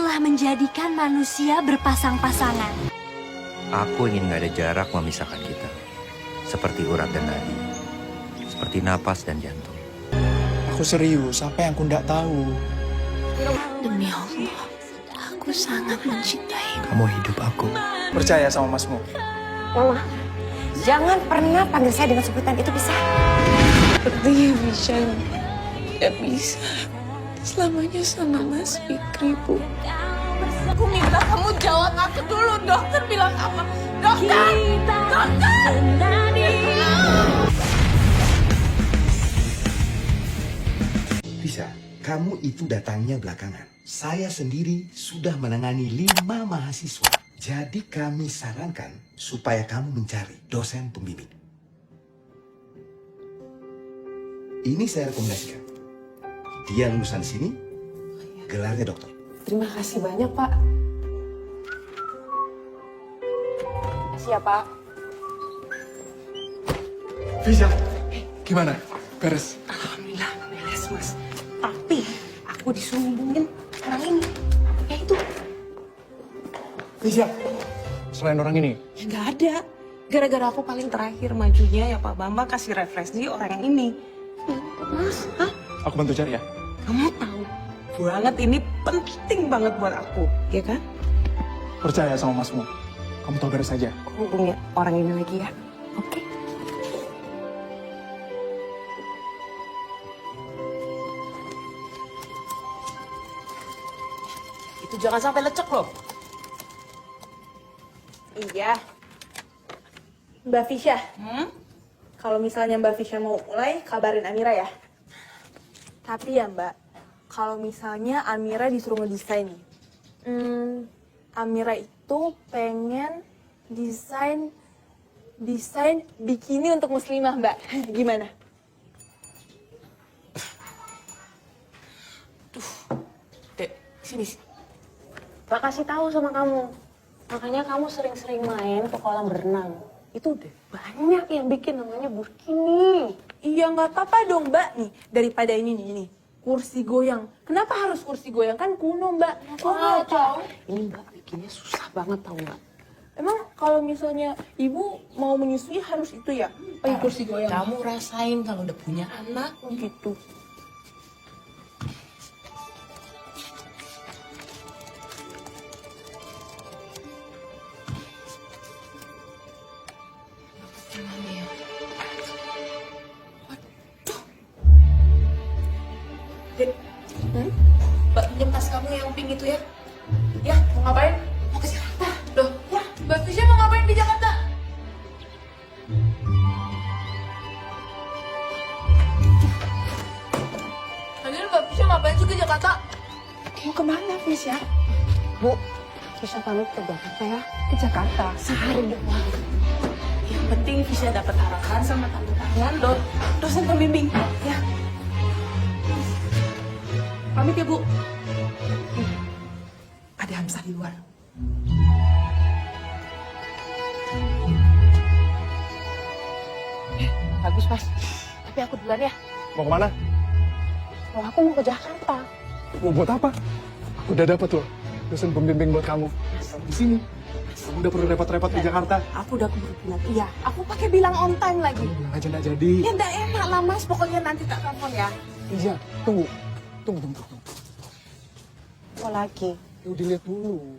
telah menjadikan manusia berpasang-pasangan. Aku ingin gak ada jarak memisahkan kita. Seperti urat dan nadi. Seperti napas dan jantung. Aku serius, apa yang aku nggak tahu? Demi Allah, aku sangat mencintai. Kamu hidup aku. Percaya sama masmu. Mama, jangan pernah panggil saya dengan sebutan itu, bisa? Sepertinya bisa gak bisa selamanya sama Mas Fikri, Bu. Aku minta kamu jawab aku dulu. Dokter bilang apa? Dokter! Dokter! Bisa, kamu itu datangnya belakangan. Saya sendiri sudah menangani 5 mahasiswa. Jadi kami sarankan supaya kamu mencari dosen pembimbing. Ini saya rekomendasikan. Dia lulusan sini, gelarnya dokter. Terima kasih banyak, Pak. Siapa? Bisa. Gimana? Beres? Alhamdulillah, beres, Mas. Tapi aku disuruh hubungin orang ini. Ya itu. Bisa. Selain orang ini? Ya nggak ada. Gara-gara aku paling terakhir majunya ya Pak Bambang kasih referensi orang yang ini. Mas, hah? Aku bantu cari ya. Kamu tahu banget ini penting banget buat aku, ya kan? Percaya sama masmu. Kamu tahu beres saja. Aku hubungi orang ini lagi ya. Oke? Itu jangan sampai lecek loh. Iya. Mbak Fisya, kalau misalnya Mbak Fisya mau mulai, kabarin Amira ya. Tapi ya Mbak, kalau misalnya Amira disuruh ngedesain nih. Amira itu pengen desain bikini untuk muslimah Mbak. Gimana? Dek, sini. Pak kasih tahu sama kamu. Makanya kamu sering-sering main ke kolam berenang. Itu udah banyak yang bikin namanya burkini. Iya nggak apa-apa dong Mbak nih. Daripada ini kursi goyang. Kenapa harus kursi goyang? Kan kuno Mbak. Wah, ini Mbak bikinnya susah banget tau nggak? Emang kalau misalnya ibu mau menyusui harus itu ya? Pakai kursi goyang. Kamu rasain kalau udah punya anak gitu. Dek, Mbak pinjam tas kamu yang pink itu ya? Ya, mau ngapain? Mau ke Jakarta. Loh, ya, Mbak Fisya mau ngapain di Jakarta? Lagian Mbak Fisya ngapain sih ke Jakarta? Mau kemana, Fisya? Bu, Fisya pamit ke Jakarta ya. Ke Jakarta, sehari doang. Yang penting Fisya dapat arahan sama tanda tangan dosen pembimbing. Ya. Pamit ya, Bu. Ada Hamzah di luar. Bagus, Mas. Tapi aku duluan ya. Mau kemana? Oh, aku mau ke Jakarta. Mau buat apa? Aku udah dapat loh dosen pembimbing buat kamu. Di sini. Kamu udah perlu repot-repot ke Jakarta. Aku udah keburu bilang iya. Aku pakai bilang on time lagi. Bilang aja nggak jadi. Ya nggak enak lah, Mas. Pokoknya nanti tak telepon ya. Iya, tunggu. Tunggu. Apa lagi? Yuk dilihat dulu.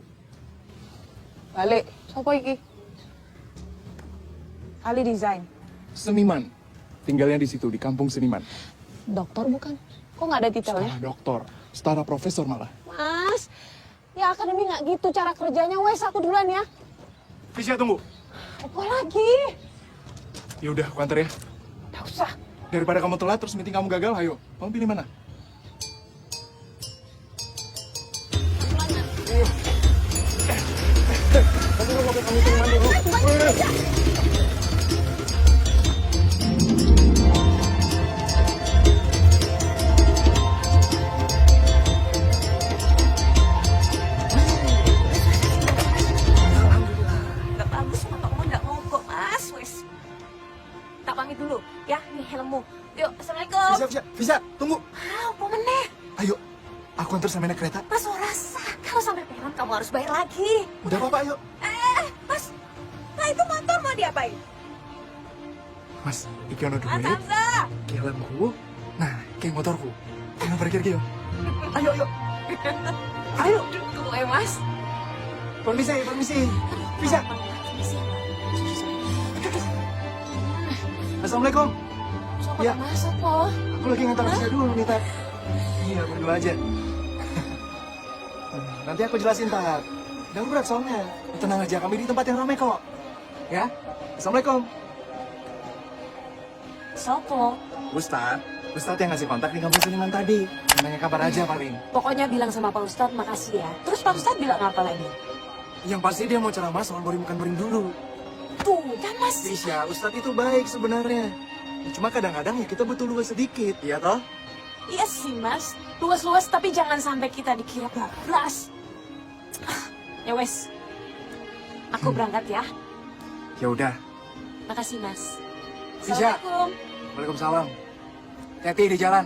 Balik. Sopo iki? Ali Design. Seniman. Tinggalnya di situ, di kampung seniman. Dokter bukan? Kok nggak ada detailnya? Setara doktor, setara profesor malah. Mas, ya akademi nggak gitu cara kerjanya. Wes, aku duluan ya. Fisya, tunggu. Apa lagi? Ya udah, aku antar ya. Nggak usah. Daripada kamu telat terus meeting kamu gagal, ayo. Kamu pilih mana? Nggak bagus, mata kamu nggak mogok, Mas. Wes. Tak pamit dulu, ya. Nih helmmu. Yuk, assalamualaikum. Fisya, tunggu. Apa meneh? Ayo, aku antar sampai naik kereta. Mas, rasa. Kalau sampai peron kamu harus bayar lagi. Udah Pak, ayo. Mas, nah itu motor mau diapain? Mas, iki ono duit. Atanza! Iki helmku. Nah, iki motorku. Kita parkir iki yo. Ayo, ayo. Ayo. Tunggu Mas. Permisi. Bisa. Assalamualaikum. Sopo Ya. Mas, sopo? Aku lagi ngantar Bisa dulu nih, Tat. Iya, berdua aja. Nanti aku jelasin, Tat. Jangan berat soalnya. Tenang aja, kami di tempat yang ramai kok. Ya? Assalamualaikum. Sopo? Ustadz yang ngasih kontak di kampung seniman tadi. Nanya kabar aja paling. Pokoknya bilang sama Pak Ustadz makasih ya. Terus Pak Ustadz bilang apa lagi? Yang pasti dia mau ceramah soal boring bukan boring dulu. Tuh, kan Mas. Tisha, Ustadz itu baik sebenarnya. Cuma kadang-kadang ya kita butuh luas sedikit, iya toh? Iya sih Mas. Luas-luas tapi jangan sampai kita dikira bablas. Ya wes. Aku berangkat ya. Ya udah. Makasih Mas. Tisha. Assalamualaikum. Waalaikumsalam. Hati-hati di jalan.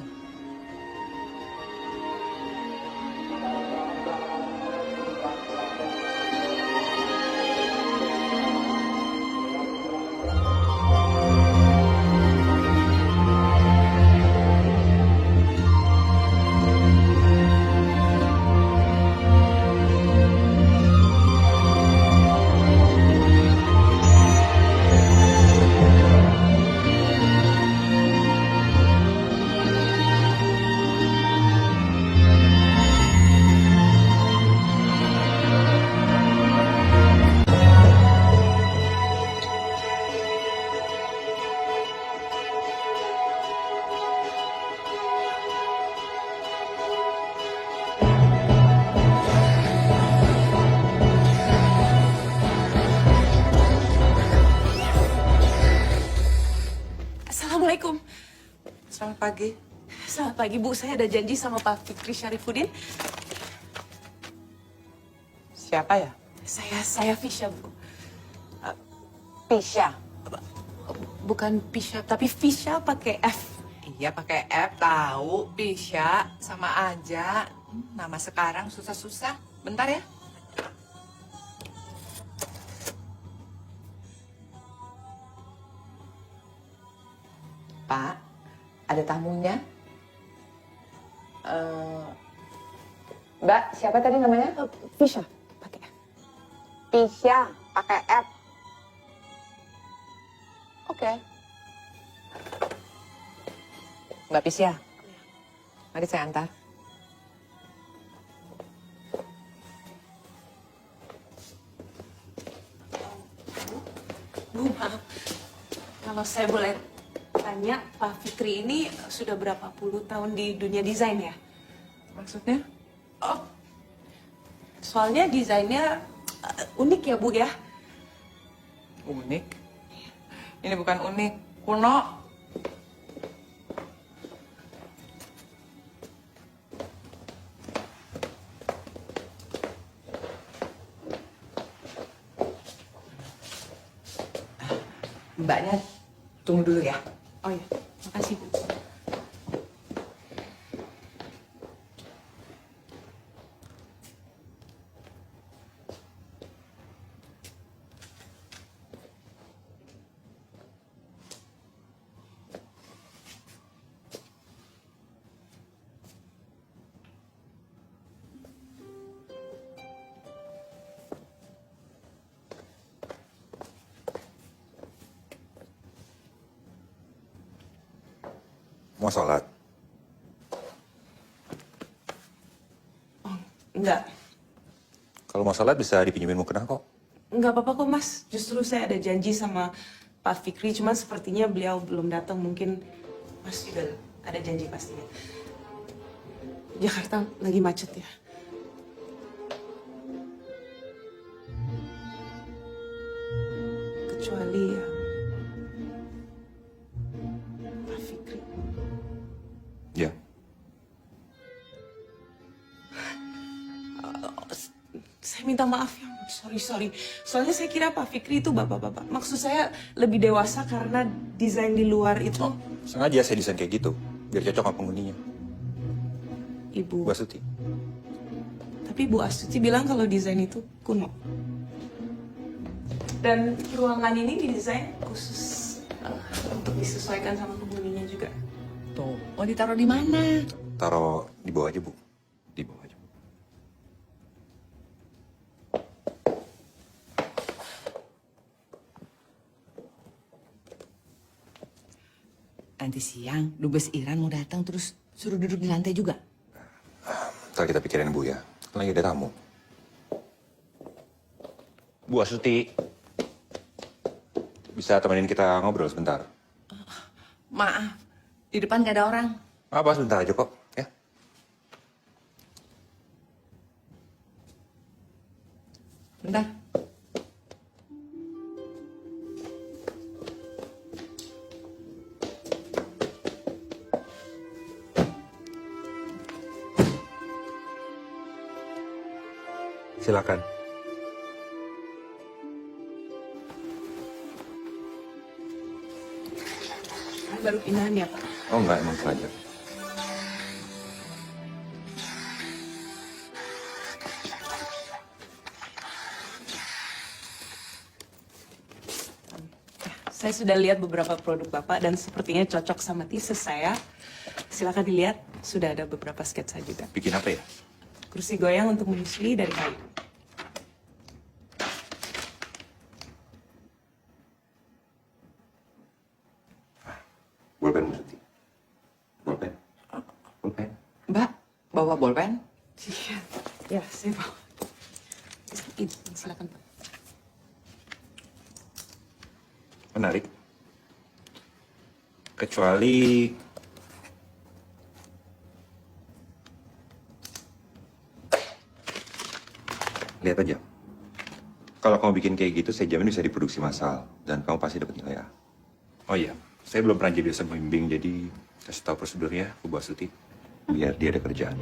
Assalamualaikum. Selamat pagi. Selamat pagi Bu, saya ada janji sama Pak Fikri Syarifuddin. Siapa ya? Saya Fisya Bu. Pisha. Bukan Fisya, tapi Fisya pakai F. Iya pakai F tahu. Pisha sama aja. Nama sekarang susah-susah. Bentar ya. Pak, ada tamunya. Mbak, siapa tadi namanya? Fisya pakai F. Pisha, pakai F. Oke. Mbak Pisha, mari saya antar. Bu, maaf. Kalau saya boleh tanya, Pak Fikri ini sudah berapa puluh tahun di dunia desain ya? Maksudnya? Oh, soalnya desainnya unik ya Bu ya? Unik? Ini bukan unik, kuno. Mbaknya tunggu dulu ya. Oh ya, makasih Bu. Mau sholat? Enggak, Kalau mau sholat bisa dipinjemin mukena kok. enggak apa-apa kok Mas. Justru saya ada janji sama Pak Fikri, cuman sepertinya beliau belum datang. Mungkin Mas juga ada janji pastinya. Jakarta lagi macet ya. Kecuali ya Pak Fikri. Ya. Saya minta maaf ya, sorry. Soalnya saya kira Pak Fikri itu bapak-bapak. Maksud saya lebih dewasa karena desain di luar itu. Sengaja saya desain kayak gitu, biar cocok sama penghuninya. Ibu. Mbak Suti. Tapi Tapi Bu Astuti bilang kalau desain itu kuno. Dan ruangan ini didesain khusus untuk disesuaikan sama penghuninya juga. Tuh, mau ditaruh di mana? Taruh di bawah aja, Bu. Di bawah aja. Nanti siang, Dubes Iran mau datang terus suruh duduk di lantai juga. Ntar kita pikirin, Bu, ya. Kan lagi ada tamu. Bu Astuti. Bisa temenin kita ngobrol sebentar? Maaf, di depan gak ada orang. Apa, sebentar aja kok, ya. Bentar. Silakan. Baru pindahan ya, Pak? Oh enggak, emang sengaja. Saya sudah lihat beberapa produk Bapak dan sepertinya cocok sama thesis saya. Silakan dilihat, sudah ada beberapa sketsa juga. Bikin apa ya? Kursi goyang untuk menyusui dari kayu. Bolpen, Bu Astuti. Bolpen. Bolpen. Mbak, bawa bolpen? Iya, ya saya bawa. Ini, silakan Pak. Menarik. Kecuali lihat aja. Kalau kamu bikin kayak gitu, saya jamin bisa diproduksi massal dan kamu pasti dapat nilai A. Oh iya, saya belum pernah jadi dosen pembimbing, jadi kasih tahu prosedurnya ke Bu Astuti biar dia ada kerjaan.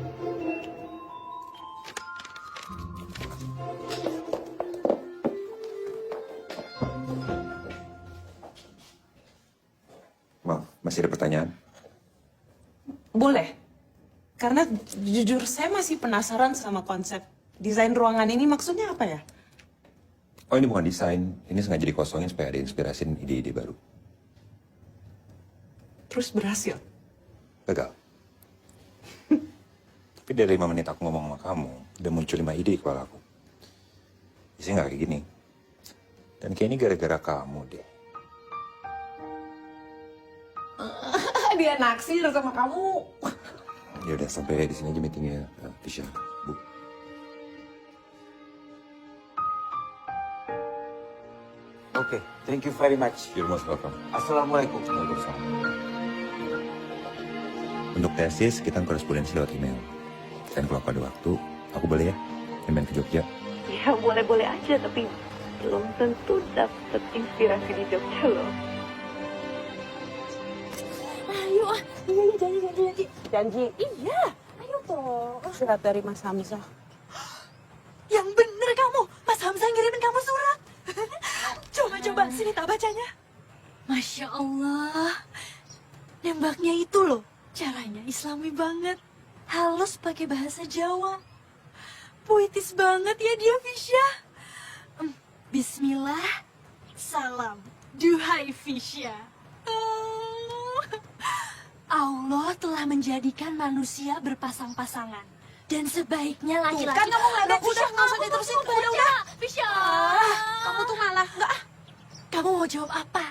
Maaf, masih ada pertanyaan? Boleh. Karena jujur saya masih penasaran sama konsep desain ruangan ini, maksudnya apa ya? Oh, ini bukan desain. Ini sengaja dikosongin supaya ada inspirasiin ide-ide baru. Terus berhasil. Gagal. Tapi dari 5 menit aku ngomong sama kamu, udah muncul 5 ide di kepala aku. Isinya nggak kayak gini. Dan kayak ini gara-gara kamu deh. Dia naksir sama kamu. Ya udah, sampai di sini aja meetingnya, Tisha, Bu. Okay, thank you very much. You're most welcome. Assalamualaikum. Waalaikumsalam. Untuk tesis, kita korespondensi lewat email. Dan kalau ada waktu, aku boleh ya main ke Jogja. Ya boleh-boleh aja, tapi belum tentu dapet inspirasi di Jogja loh. Ayo, iya, janji. Janji. Iya, ayo toh. Surat dari Mas Hamzah. Yang bener kamu, Mas Hamzah ngirimin kamu surat. Coba, sini tak bacanya. Masya Allah, nembaknya itu loh, caranya islami banget. Halus pakai bahasa Jawa. Puitis banget ya dia, Fisya. Bismillah, salam, duhai Fisya. Allah telah menjadikan manusia berpasang-pasangan. Dan sebaiknya laki-laki... Kan kamu nggak ada, Udah, nggak usah diterusin. Udah, Fisya. Kamu tuh malah nggak. Kamu mau jawab apa?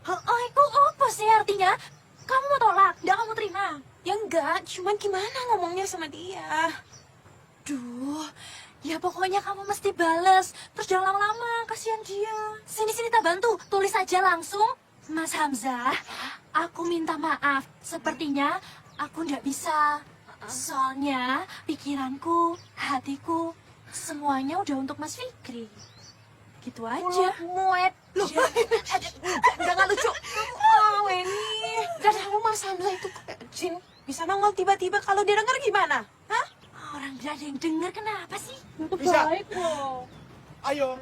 Oh, itu apa sih artinya? Kamu mau tolak, nggak kamu terima? Ya enggak, cuman gimana ngomongnya sama dia? Duh, ya pokoknya kamu mesti bales. Terus jangan lama-lama, kasihan dia. Sini tak bantu, tulis aja langsung. Mas Hamzah, aku minta maaf. Sepertinya aku nggak bisa. Soalnya pikiranku, hatiku, semuanya udah untuk Mas Fikri. Gitu aja. Muet. Loh, jangan lucu. Kamu ini. Dan kamu Mas Hamzah itu jin. Bisa nongol tiba-tiba, kalau dia denger gimana? Hah? Orang gak ada yang denger, kenapa sih? Bisa. Baik loh. Ayo.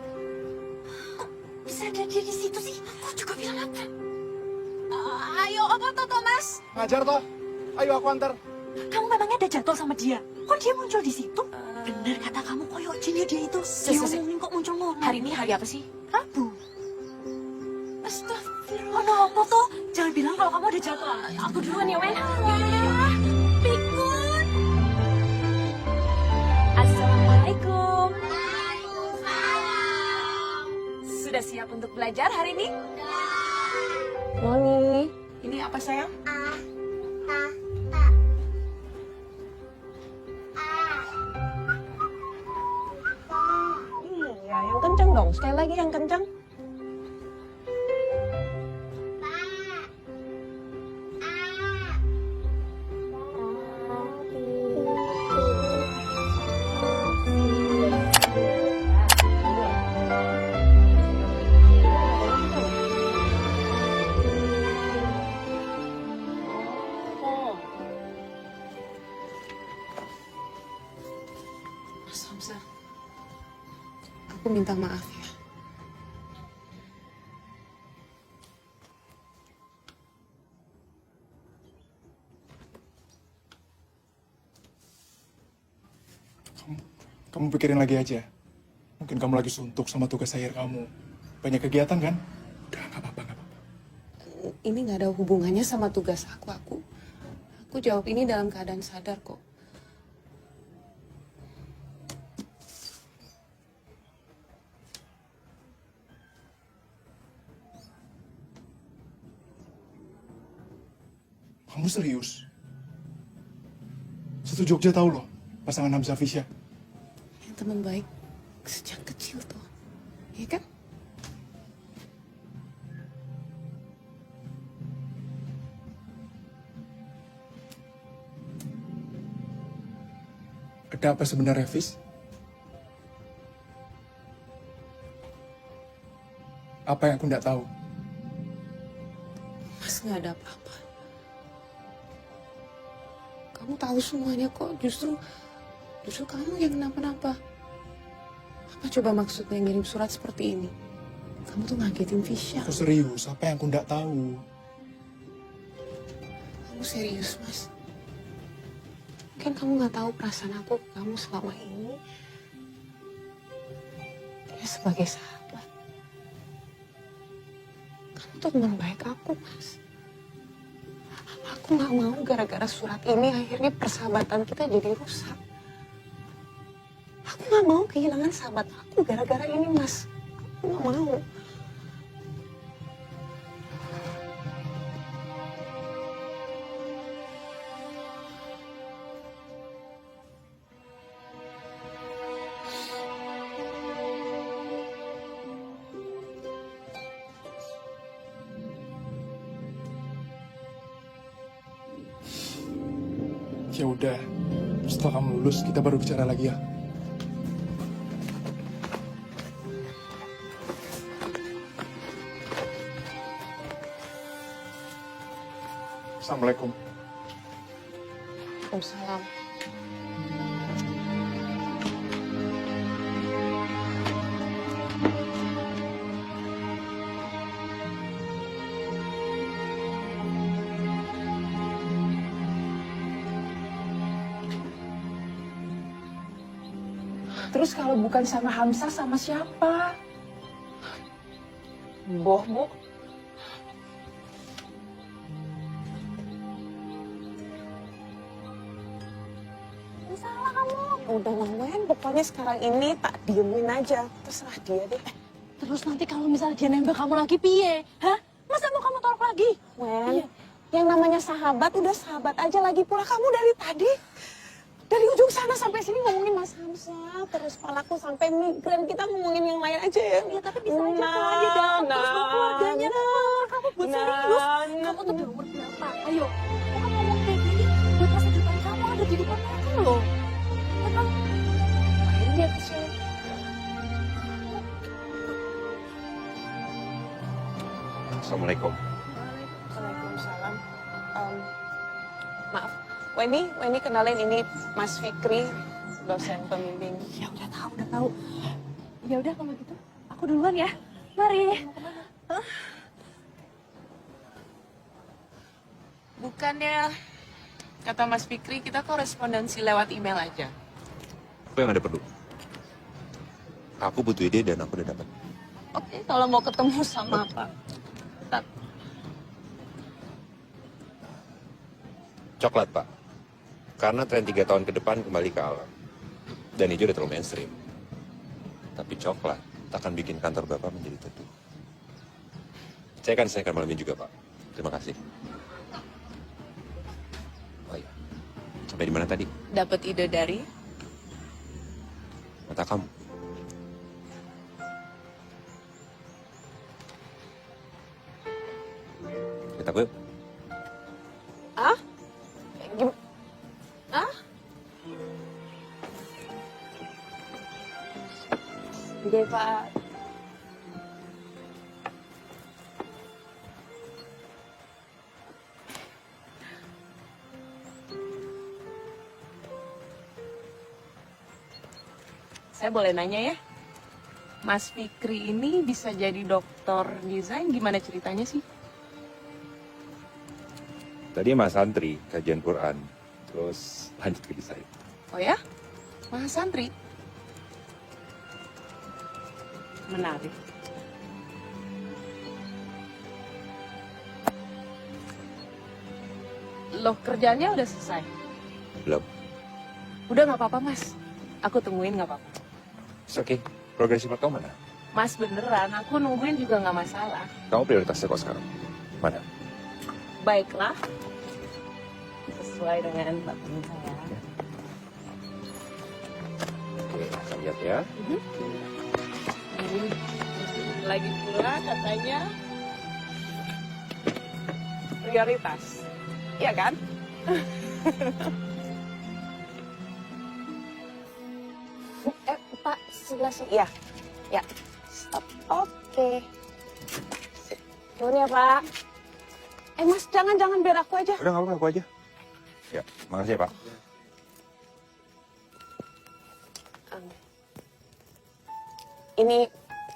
Kok bisa ada dia di situ sih? Aku juga bilang apa? Ayo, apa tuh, Thomas? Ngajar toh. Ayo aku antar. Kamu memangnya ada jadwal sama dia? Kok dia muncul di situ? Bener kata kamu koyok jinnya dia itu. Diomongin kok muncul ngono. Hari ini hari apa sih? Rabu. Astagfirullah. Oh, apa tuh? Jangan bilang kalau kamu ada jadwal. Aku duluan ya, Wen. Pikun. Assalamualaikum. Sudah siap untuk belajar hari ini? Moni. Ini apa sayang? Iya, yang kenceng dong. Sekali lagi yang kenceng. Mas Hamzah, aku minta maaf ya. Kamu pikirin lagi aja. Mungkin kamu lagi suntuk sama tugas akhir kamu. Banyak kegiatan kan? Udah, nggak apa-apa, nggak apa-apa. Ini nggak ada hubungannya sama tugas aku. Aku jawab ini dalam keadaan sadar kok. Kamu serius? Satu Jogja tahu loh, pasangan Hamzah Fisya. Yang teman baik sejak kecil tuh. Iya kan? Ada apa sebenarnya, Fis? Apa yang aku nggak tahu? Mas nggak ada apa-apa. Kamu tahu semuanya kok. Justru kamu yang kenapa-napa. Apa coba maksudnya ngirim surat seperti ini? Kamu tuh ngagetin Fisya. Aku serius, apa yang aku nggak tahu? Kamu serius, Mas? Kan kamu nggak tahu perasaan aku ke kamu selama ini. Ya sebagai sahabat. Kamu tuh teman baik aku, Mas. Aku nggak mau gara-gara surat ini akhirnya persahabatan kita jadi rusak. Aku nggak mau kehilangan sahabat aku gara-gara ini, Mas. Aku nggak mau. Ya udah, setelah kamu lulus kita baru bicara lagi ya. Assalamualaikum. Waalaikumsalam. Terus kalau bukan sama Hamzah, sama siapa? Boh, Bu. Salah kamu. Udah ngomongin, pokoknya sekarang ini tak diemin aja. Terserah dia deh. Terus nanti kalau misalnya dia nembak kamu lagi piye? Hah? Masa mau kamu tolak lagi? Wen, yang namanya sahabat udah sahabat aja, lagi pula kamu dari tadi. Dari ujung sana sampai sini ngomongin Mas Hamzah, terus palaku sampai migran. Kita ngomongin yang lain aja ya. Ya tapi bisa aja kalau dia datang terus bawa keluarganya. Kamu buat serius. Kamu tuh udah umur berapa? Ayo. Kok kamu ngomong kayak gini? Buat masa depan kamu ada di depan mereka loh. Emang Ngapain dia kesini? Assalamualaikum. Waalaikumsalam. Maaf, Weni kenalin, ini Mas Fikri, dosen pembimbing. ya udah tahu. Ya udah kalau gitu, aku duluan ya. Mari. Bukannya Kata Mas Fikri, kita korespondensi lewat email aja. Apa yang ada perlu? Aku butuh ide dan aku udah dapat. Oke, kalau mau ketemu sama Pak. Coklat, Pak. Karena tren 3 tahun ke depan kembali ke alam. Dan itu udah terlalu mainstream. Tapi coklat akan bikin kantor Bapak menjadi teduh. Saya akan malam ini juga, Pak. Terima kasih. Oh iya. Sampai di mana tadi? Dapat ide dari Mata kamu. Kita gue. Ah? Ah? Oke, Pak. Saya boleh nanya ya? Mas Fikri ini bisa jadi dokter desain, gimana ceritanya sih? Tadi Mas Santri kajian Quran, terus lanjut ke desain. Oh ya? Mas Santri? Menarik. Loh, kerjaannya udah selesai? Belum. Udah nggak apa-apa, Mas. Aku tungguin nggak apa-apa. Oke. Progresi kamu mana? Mas beneran, aku nungguin juga nggak masalah. Kamu prioritasnya kok sekarang? Mana? Baiklah. Sesuai dengan bapak saya. Oke, saya lihat ya. Lagi pula katanya prioritas. Iya kan? Pak, sebelah sini. Ya, ya. Stop. Oke. Turun ya, Pak. Mas, jangan biar aku aja. Udah nggak apa-apa, aku aja. Ya, makasih ya, Pak.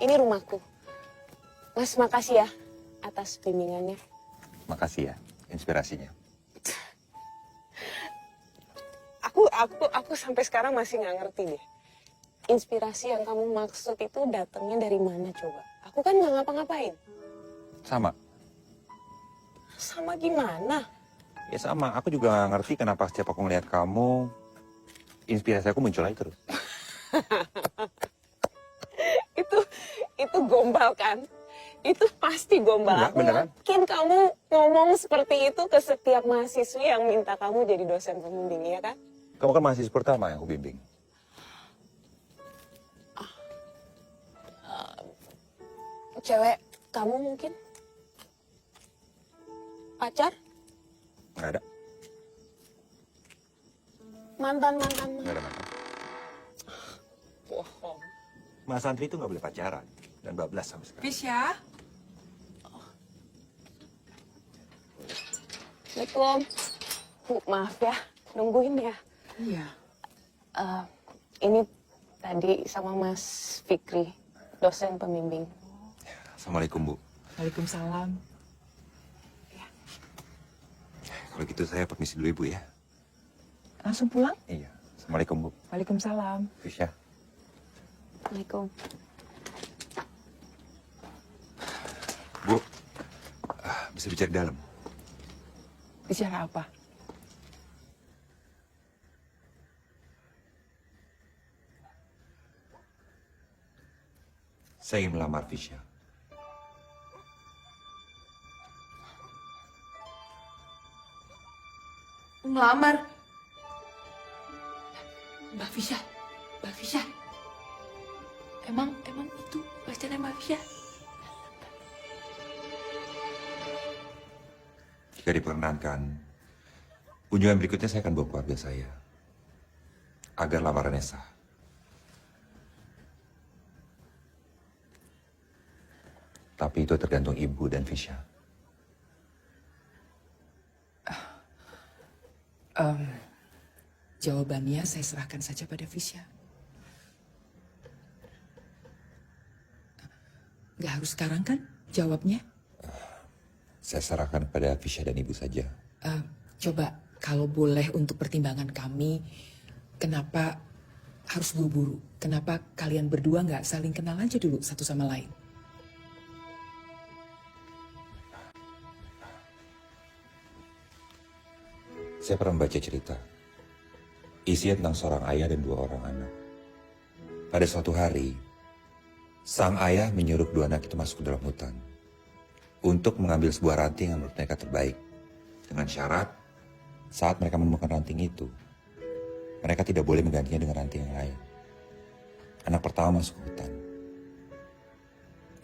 Ini rumahku. Mas, makasih ya atas bimbingannya. Makasih ya, inspirasinya. Aku sampai sekarang masih nggak ngerti deh. Inspirasi yang kamu maksud itu datangnya dari mana coba? Aku kan nggak ngapa-ngapain. Sama. Sama gimana? Ya sama, aku juga nggak ngerti kenapa setiap aku ngeliat kamu, inspirasi aku muncul lagi terus. Itu gombal kan? Itu pasti gombal. Enggak, Aku beneran. yakin kamu ngomong seperti itu ke setiap mahasiswi yang minta kamu jadi dosen pembimbing, ya kan? Kamu kan mahasiswa pertama yang aku bimbing. Cewek kamu mungkin? Pacar? Nggak ada. Mantan. Nggak ada mantan. Bohong. Mas Santri itu nggak boleh pacaran. Dan bablas sampai sekarang. Fisya? Assalamualaikum. Bu, maaf ya, nungguin ya. Iya. Ini tadi sama Mas Fikri, dosen pembimbing. Assalamualaikum, Bu. Waalaikumsalam. Kalau gitu saya permisi dulu, Ibu ya. Langsung pulang? Iya. Assalamualaikum, Bu. Waalaikumsalam. Fisya. Assalamualaikum. Bu, bisa bicara di dalam. Bicara apa? Saya ingin melamar Fisya. Ngelamar? Mbak Fisya? Mbak Fisya? Emang itu pacarnya Mbak Fisya? Jika diperkenankan, kunjungan berikutnya saya akan bawa keluarga saya. Agar lamarannya sah. Tapi itu tergantung Ibu dan Fisya. Jawabannya saya serahkan saja pada Fisya. Nggak harus sekarang kan jawabnya? Saya serahkan kepada Fisya dan Ibu saja. Coba Kalau boleh untuk pertimbangan kami, kenapa harus buru-buru? Kenapa kalian berdua nggak saling kenal aja dulu satu sama lain? Saya pernah membaca cerita. Isinya tentang seorang ayah dan 2 orang anak. Pada suatu hari, sang ayah menyuruh 2 anak itu masuk ke dalam hutan untuk mengambil sebuah ranting yang menurut mereka terbaik. Dengan syarat, saat mereka menemukan ranting itu, mereka tidak boleh menggantinya dengan ranting yang lain. Anak pertama masuk ke hutan.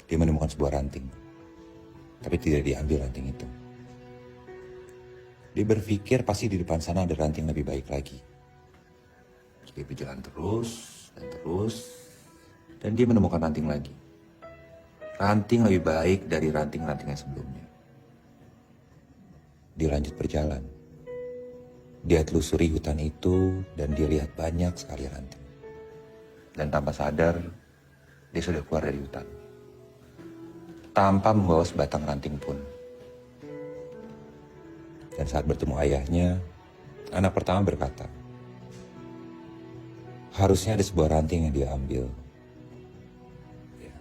Dia menemukan sebuah ranting, tapi tidak diambil ranting itu. Dia berpikir pasti di depan sana ada ranting lebih baik lagi. Dia berjalan terus, dan dia menemukan ranting lagi. Ranting lebih baik dari ranting-ranting yang sebelumnya. Dia lanjut berjalan. Dia telusuri hutan itu dan dia lihat banyak sekali ranting. Dan tanpa sadar, dia sudah keluar dari hutan. Tanpa membawa sebatang ranting pun. Dan saat bertemu ayahnya, anak pertama berkata, harusnya ada sebuah ranting yang dia ambil. Ya.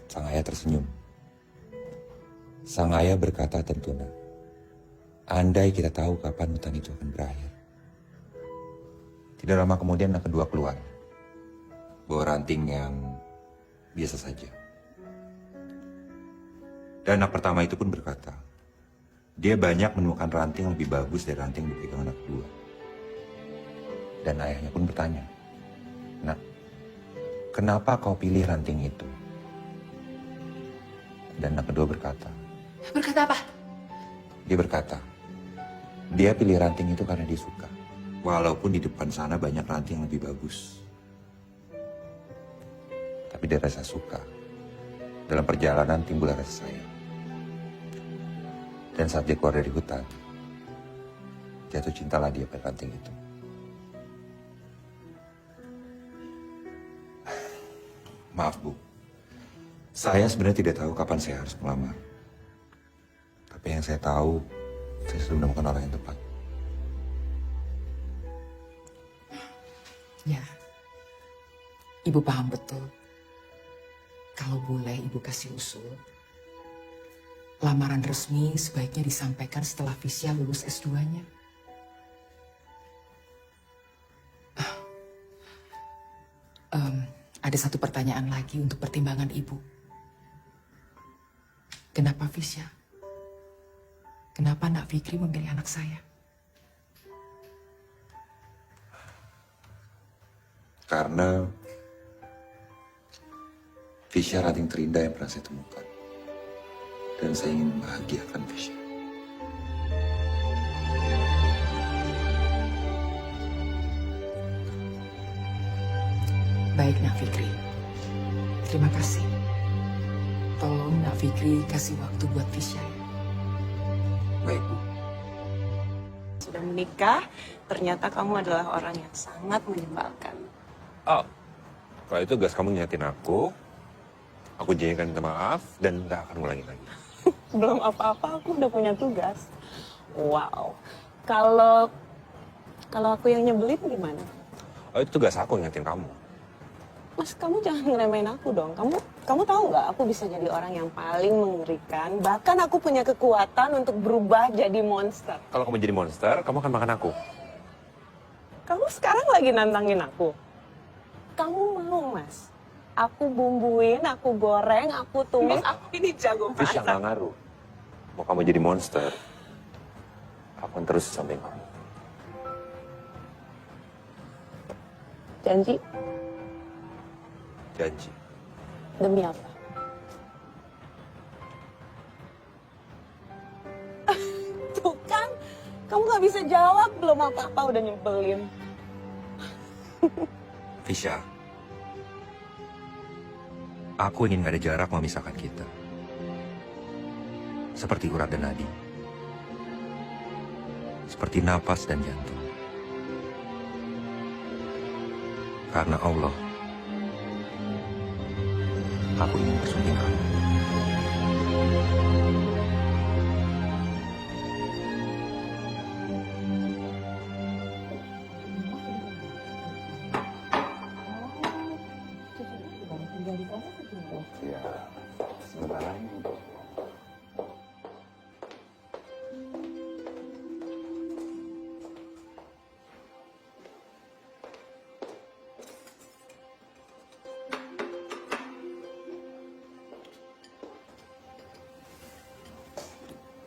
Sang ayah tersenyum. Sang ayah berkata, tentu nak, andai kita tahu kapan hutan itu akan berakhir. Tidak lama kemudian anak kedua keluar. Bawa ranting yang biasa saja. Dan anak pertama itu pun berkata, dia banyak menemukan ranting yang lebih bagus dari ranting yang dipegang anak kedua. Dan ayahnya pun bertanya, nak, kenapa kau pilih ranting itu? Dan anak kedua berkata, Berkata apa? dia berkata, dia pilih ranting itu karena dia suka. Walaupun di depan sana banyak ranting yang lebih bagus. Tapi dia rasa suka. Dalam perjalanan timbul rasa sayang. Dan saat dia keluar dari hutan, jatuh cintalah dia pada ranting itu. Maaf Bu, saya sebenarnya tidak tahu kapan saya harus melamar. Tapi yang saya tahu, saya sudah menemukan orang yang tepat. Ya, Ibu paham betul. Kalau boleh Ibu kasih usul, lamaran resmi sebaiknya disampaikan setelah Visya lulus S2-nya. Ada satu pertanyaan lagi untuk pertimbangan Ibu. Kenapa Visya? Kenapa Nak Fikri memilih anak saya? Karena Visya ranting terindah yang pernah saya temukan. Dan saya ingin membahagiakan Visya. Baik Nak Fikri. Terima kasih. Tolong Nak Fikri kasih waktu buat Visya. Baik Bu. Sudah menikah, ternyata kamu adalah orang yang sangat menyebalkan. Oh, kalau itu gas kamu nyatin aku janjikan minta maaf dan gak akan ngulangi lagi. Belum apa-apa, aku udah punya tugas. Wow. Kalau aku yang nyebelin gimana? Oh, itu tugas aku nyatin kamu. Mas, kamu jangan ngeremehin aku dong. Kamu tahu nggak? Aku bisa jadi orang yang paling mengerikan. Bahkan aku punya kekuatan untuk berubah jadi monster. Kalau kamu jadi monster, kamu akan makan aku. Kamu sekarang lagi nantangin aku. Kamu mau, Mas? Aku bumbuin, aku goreng, aku tumis. Aku ini jago Visya masak. gak ngaruh. Mau kamu jadi monster, aku akan terus sampai kamu. Janji? Janji. Demi apa? Tuh kan, kamu gak bisa jawab, belum apa-apa udah nyebelin. Visya, aku ingin gak ada jarak memisahkan kita. Seperti urat dan nadi. Seperti napas dan jantung. Karena Allah, aku ingin bersunting kamu. tinggal di sana atau gimana? Ya, sebentar lagi.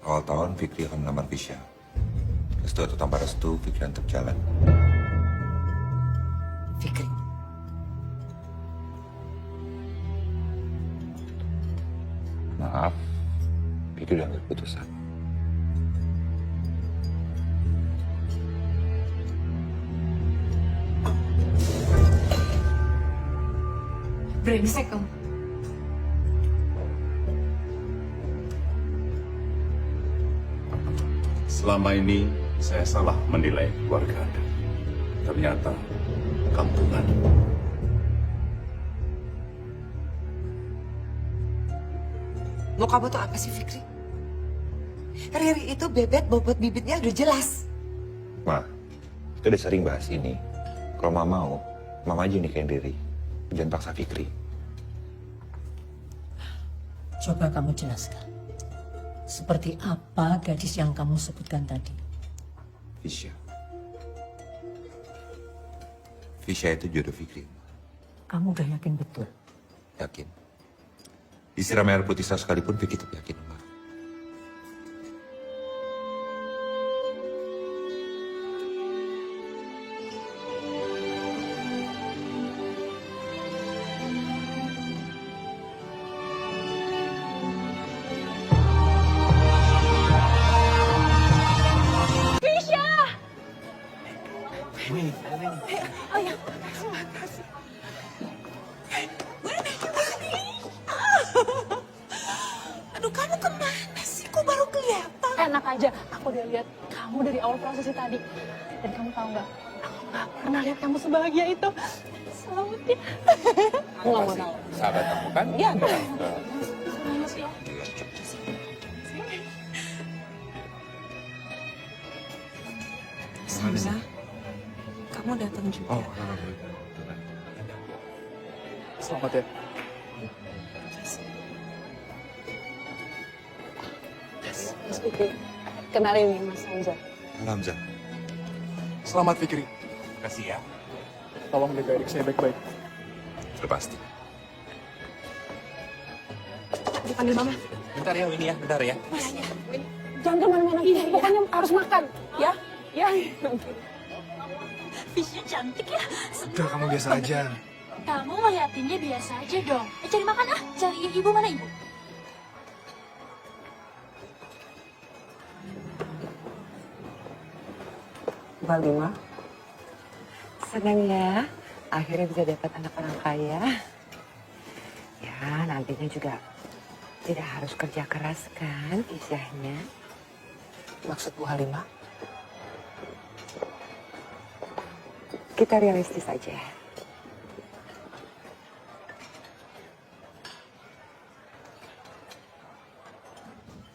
Awal tahun Fikri akan melamar Fisya. Restu atau tanpa restu, Fikri tetap jalan. Fikri. Maaf, Fikri udah ambil keputusan. Brengsek kamu. Selama ini saya salah menilai keluarga Anda. Ternyata kampungan. Mau kamu tuh apa sih, Fikri? Riri itu bebek bobot bibitnya udah jelas. Ma, kita udah sering bahas ini. Kalau Mama mau, Mama aja nikahin Riri. Jangan paksa Fikri. Coba kamu jelaskan. Seperti apa gadis yang kamu sebutkan tadi? Fisya. Fisya itu jodoh Fikri. Kamu udah yakin betul? Yakin. Disiram air putih sekalipun Fikri tetap yakin, Ma. Aduh, kamu kemana sih? Kok baru kelihatan? Enak aja, aku udah lihat kamu dari awal prosesi tadi. Dan kamu tahu nggak? Aku nggak pernah lihat kamu sebahagia itu. Selamat ya. Aku nggak mau tahu. Sahabat kamu kan? Iya. Selamat ya. Samsa, kamu datang juga. Oh, Selamat ya. Mas Fikri, kenalin nih Mas Hamzah. Hamzah. Selamat Fikri. Kasih ya. Tolong jaga adik saya baik-baik. Sudah pasti. Dipanggil Mama. Bentar ya, Winnie ya. Bentar ya. Jangan kemana-mana. Pokoknya harus makan. Ya? Ya. Fisya cantik ya. Udah, kamu biasa aja. Kamu ngeliatinnya biasa aja dong. Cari makan ah. Cari ibu, mana ibu? Mbak Lima, senang ya. Akhirnya bisa dapat anak orang kaya. Ya, nantinya juga tidak harus kerja keras kan, Fisyahnya. Maksud Bu Halimah? Kita realistis aja.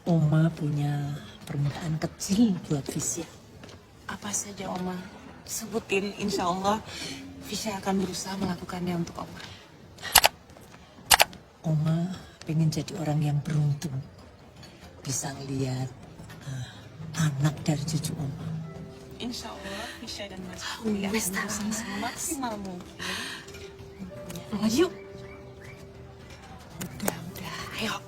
Oma punya permintaan kecil buat Fisya. Apa saja, Oma? Sebutin, insya Allah Fisya akan berusaha melakukannya untuk Oma. Oma pengen jadi orang yang beruntung. Bisa lihat anak dari cucu Oma. Insya Allah Fisya dan Mas Fikri akan berusaha semaksimal mungkin. Yuk. Udah, ayo.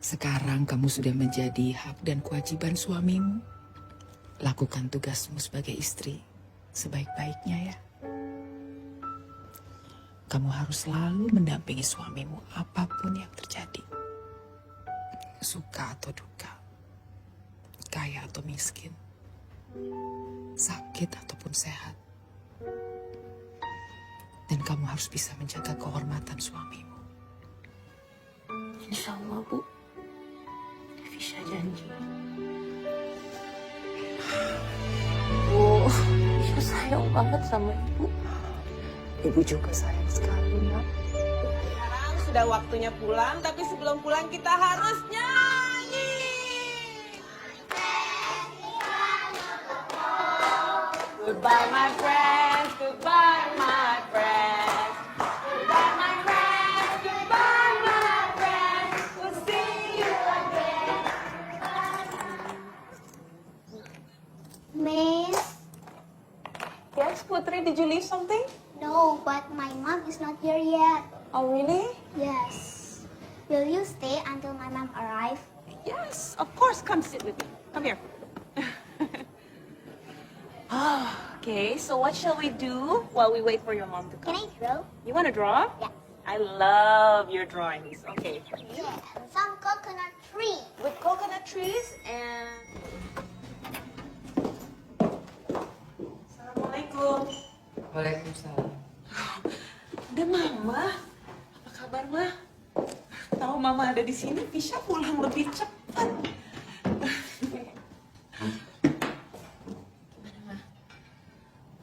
Sekarang kamu sudah menjadi hak dan kewajiban suamimu. Lakukan tugasmu sebagai istri sebaik-baiknya ya. Kamu harus selalu mendampingi suamimu apapun yang terjadi. Suka atau duka, kaya atau miskin, sakit ataupun sehat. Dan kamu harus bisa menjaga kehormatan suamimu. Insya Allah, Bu. Fisya janji. Bu, Fisya sayang banget sama Ibu. Ibu juga sayang sekali, Nak. Sekarang sudah waktunya pulang, tapi sebelum pulang kita harus nyanyi. Goodbye my friends, goodbye my friends. Goodbye my friends, goodbye my friends. We'll see you again. Miss? Yes, Putri, did you leave something? No, but my mom is not here yet. Oh, really? Yes. Will you stay until my mom arrives? Yes, of course. Come sit with me. Come here. Okay, so what shall we do while we wait for your mom to come? Can I draw? You want to draw? Yeah. I love your drawings. Okay. Yeah, and some coconut tree. With coconut trees and... Assalamualaikum. Waalaikumsalam. Ada Mama. Apa kabar, Ma? Tahu Mama ada di sini, Fisya pulang lebih cepat.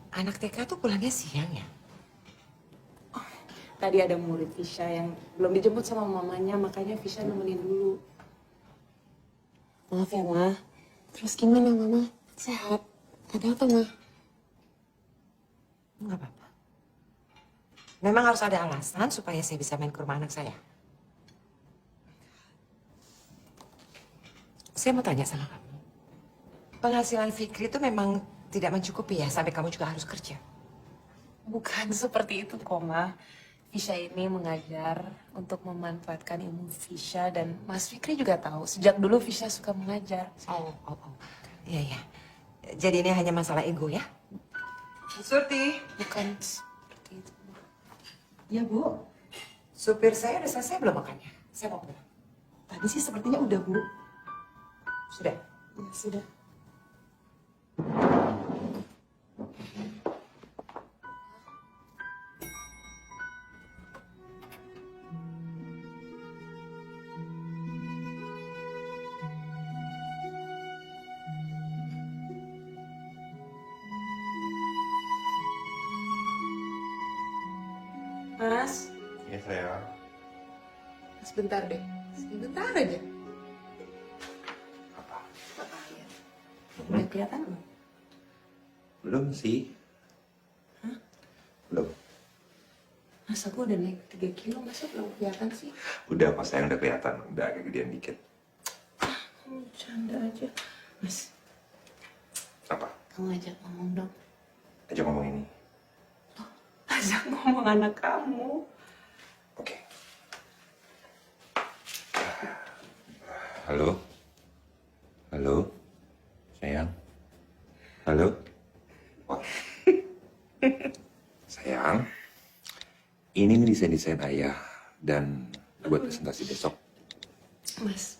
Anak TK tuh pulangnya siang ya? Tadi ada murid Fisya yang belum dijemput sama mamanya, makanya Fisya nemenin dulu. Maaf ya, Ma. Terus gimana, Mama? Sehat? Ada apa, Ma? Nggak apa-apa. Memang harus ada alasan supaya saya bisa main ke rumah anak saya. Saya mau tanya sama kamu. Penghasilan Fikri itu memang tidak mencukupi ya, sampai kamu juga harus kerja? Bukan seperti itu, Koma. Fisya ini mengajar untuk memanfaatkan ilmu Fisya dan Mas Fikri juga tahu. Sejak dulu Fisya suka mengajar. Oh. Iya, iya. Jadi ini hanya masalah ego ya? Surti. Bukan seperti itu. Ya, Bu. Supir saya udah selesai belum makannya? Saya mau pulang. Tadi sih sepertinya udah, Bu. Sudah? Ya, sudah. Mas, Iya, sayang. Sebentar deh. Sebentar aja. Udah kelihatan belum? Belum sih. Belum. Mas, aku udah naik 3 kilo, masa belum kelihatan sih? Udah, pas sayang udah kelihatan. Udah agak gedean dikit. Bercanda aja. Mas, Apa? kamu ajak ngomong dong. Aja ngomong ini. ajak ngomong anak kamu. Oke. Halo? Halo? Sayang? Halo? Wah. Sayang, ini nih desain-desain ayah dan buat presentasi besok. Mas,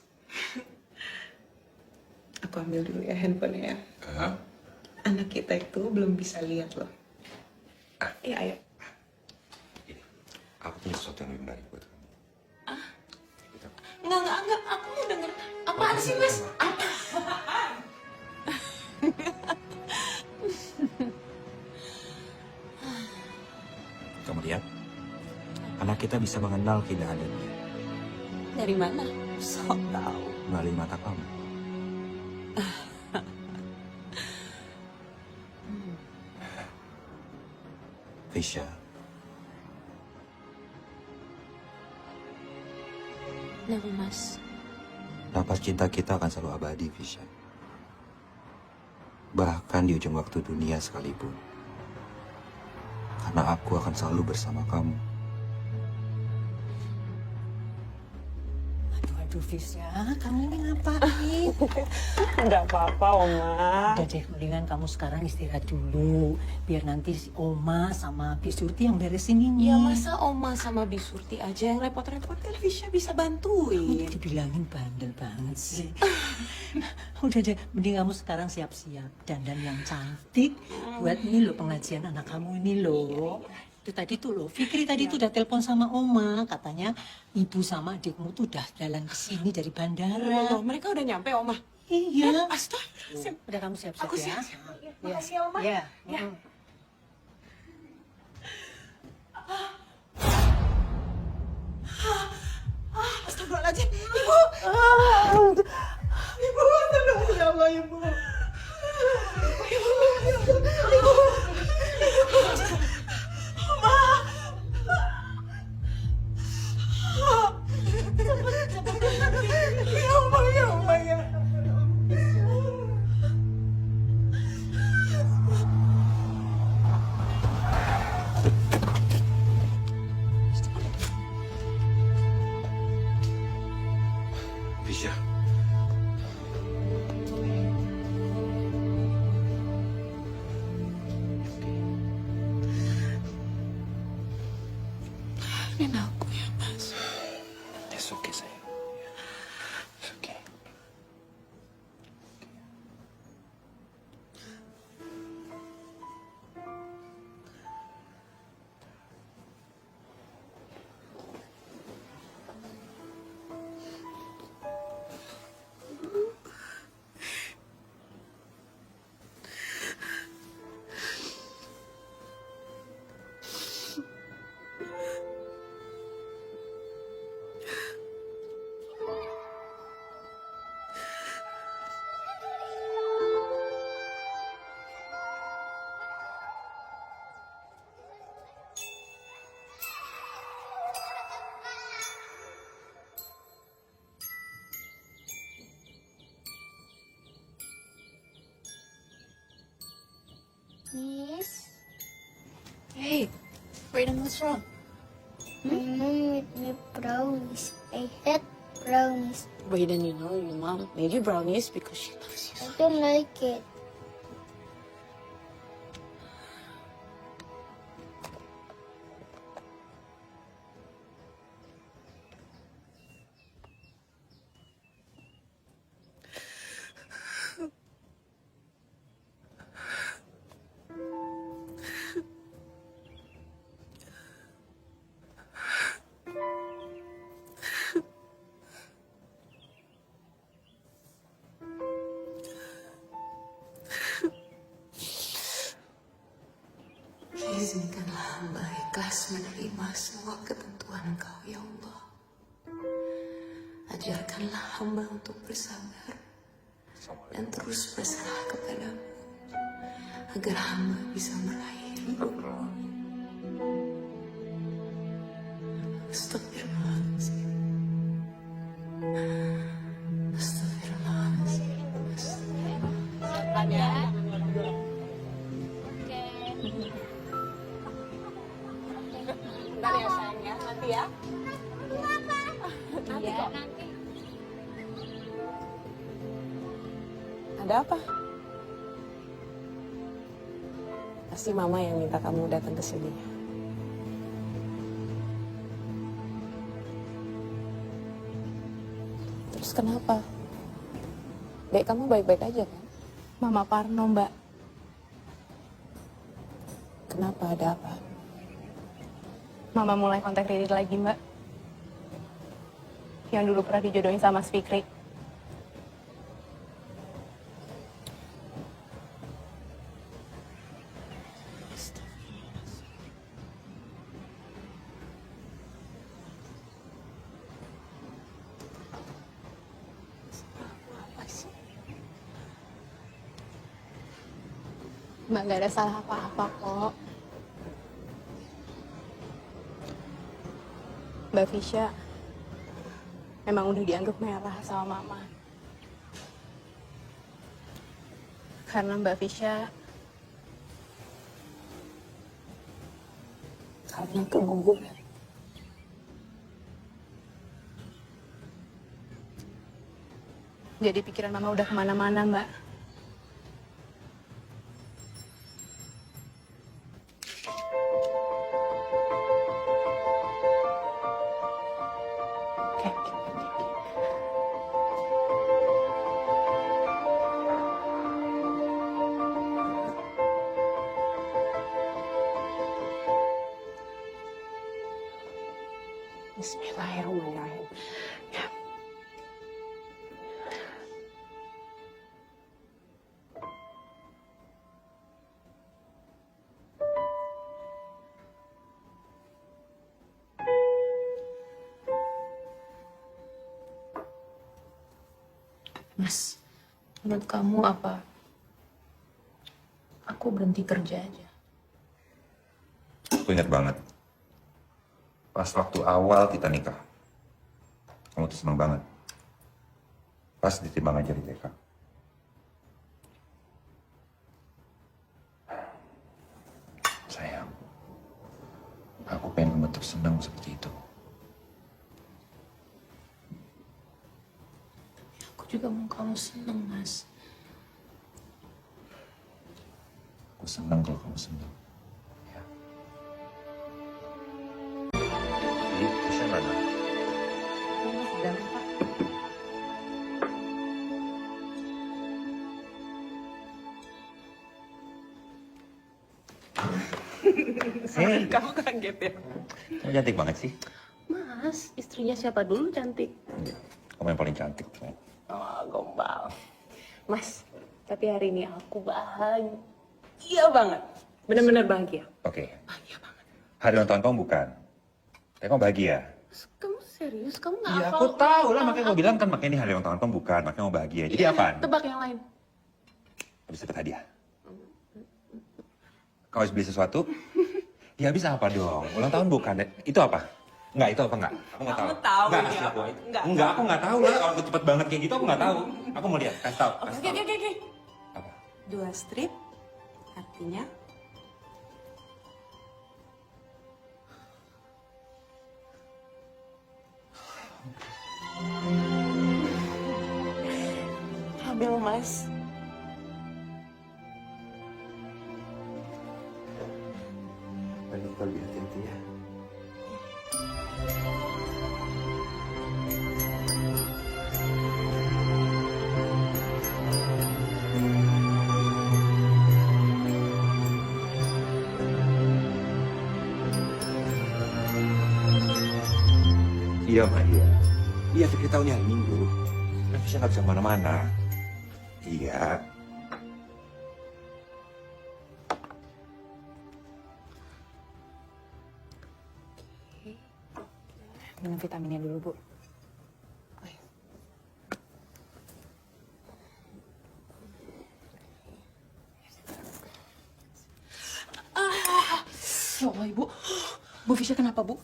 aku ambil dulu ya handphonenya ya. Anak kita itu belum bisa lihat loh. Iya, ayo. Aku punya sesuatu yang lebih menarik buat kamu. Enggak, aku mau denger. Apaan sih, Mas? Apa? Kamu lihat, anak kita bisa mengenal keindahannya Dari mana? Sok tahu. melalui mata kamu. Fisya, Kenapa, Mas? nafas cinta kita akan selalu abadi, Fisya. Bahkan di ujung waktu dunia sekalipun. Karena aku akan selalu bersama kamu. Aduh, Aduh Fisya, kamu ini ngapain? Enggak apa-apa, Oma. Udah deh, mendingan kamu sekarang istirahat dulu. Biar nanti si Oma sama Bi Surti yang beresin ini. Ya masa Oma sama Bi Surti aja yang repot-repot, kan Fisya bisa bantuin. Dibilangin bandel banget sih. Udah deh, mending kamu sekarang siap-siap. Dandan yang cantik. Buat ini loh pengajian anak kamu ini loh. Itu tadi tuh loh, Fikri tadi tuh udah telepon sama Oma. Katanya ibu sama adikmu tuh udah jalan ke sini dari bandara. Loh, mereka udah nyampe, Oma? Iya. Astagfirullah. Udah kamu siap-siap Aku ya. siap-siap. Makasih ya, Oma. Iya. Ya. Astagfirullahaladzim, Ibu! Ibu, tolong ya Allah, Ibu. Ibu. Oma. Ya Allah, ya Allah, ya. Fisya. Maafin aku ya, Mas. It's okay, sayang. It's okay. Miss, Hey, Brayden, what's wrong? my mom made me brownies. I hate brownies. Brayden, you know your mom made you brownies because she loves you. I don't like it. Izinkanlah hamba ikhlas menerima semua ketentuan Engkau, ya Allah. Ajarkanlah hamba untuk bersabar dan terus berserah kepadamu, agar hamba bisa meraih ridho-Mu. Astagfirullahaladzim. Astagfirullahaladzim. Astagfirullahaladzim. Bentar ya sayang ya, nanti ya. Nanti kok. Ada apa? Pasti mama yang minta kamu datang ke sini. Terus kenapa? Dek, kamu baik-baik aja kan? Mama Parno, Mbak. Kenapa, ada apa? Mama mulai kontak Riri lagi, Mbak. Yang dulu pernah dijodohin sama Mas Fikri. Mbak, gak ada salah apa-apa kok. Mbak Fisya memang udah dianggap merah sama Mama. Karena Mbak Fisya Karena keguguran. Jadi pikiran mama udah kemana-mana, Mbak. Bismillahirrahmanirrahim. Ya. Mas, menurut kamu apa? Aku berhenti kerja aja. Aku ingat banget. Pas waktu awal kita nikah. Kamu tuh seneng banget. Pas ditimbang aja di TK. Sayang. Aku pengen kamu tetap senang seperti itu. Aku juga mau kamu seneng, Mas. Aku senang kalau kamu senang. Bisa mana? Hey. Kamu kaget ya? Kamu cantik banget sih. Mas, istrinya siapa dulu cantik? Kamu yang paling cantik. Oh, gombal. Mas, tapi hari ini aku bahagia banget. Bener-bener bahagia. Oke. Hari ulang tahun kamu bukan. Tapi kamu bahagia. Kamu serius? Kamu nggak Iya, hafal? aku tahu lah. Makanya kamu bilang kan, makanya ini hari ulang tahun kamu bukan. Makanya kamu bahagia. Jadi apaan? Tebak yang lain. Habis dapat hadiah. Kau habis beli sesuatu? Ya habis apa dong? Ulang tahun bukan. Itu apa? Enggak, itu apa enggak? Aku nggak tahu. Kamu tahu Enggak, ini kasih apa? aku. Enggak. Enggak, aku nggak tahu lah. Kalau cepet banget kayak gitu, aku nggak tahu. Aku mau lihat. Kasih tahu. Kasih tahu. Oke. Apa? 2 strip, artinya hamil, Mas. Wanita lebih hati-hati ya. Iya, Ma, iya. Iya, Fikri tahunya hari Minggu. Kan bisa nggak bisa kemana-mana. Iya. Minum vitaminnya dulu, Bu. Ya Allah, Ibu. Bu Fisya kenapa, Bu?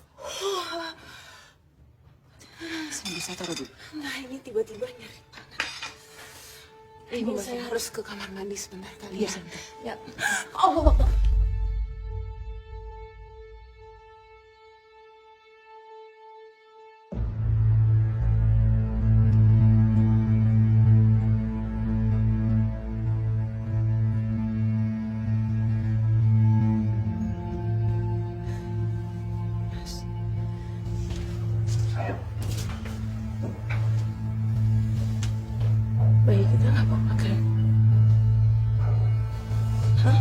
Saya bisa taruh dulu. Nah, ini tiba-tiba nyari banget. Ini saya harus ke kamar mandi sebentar kali ya. Ya. Oh. Sayang. Bayi kita nggak apa-apa kan? Hah?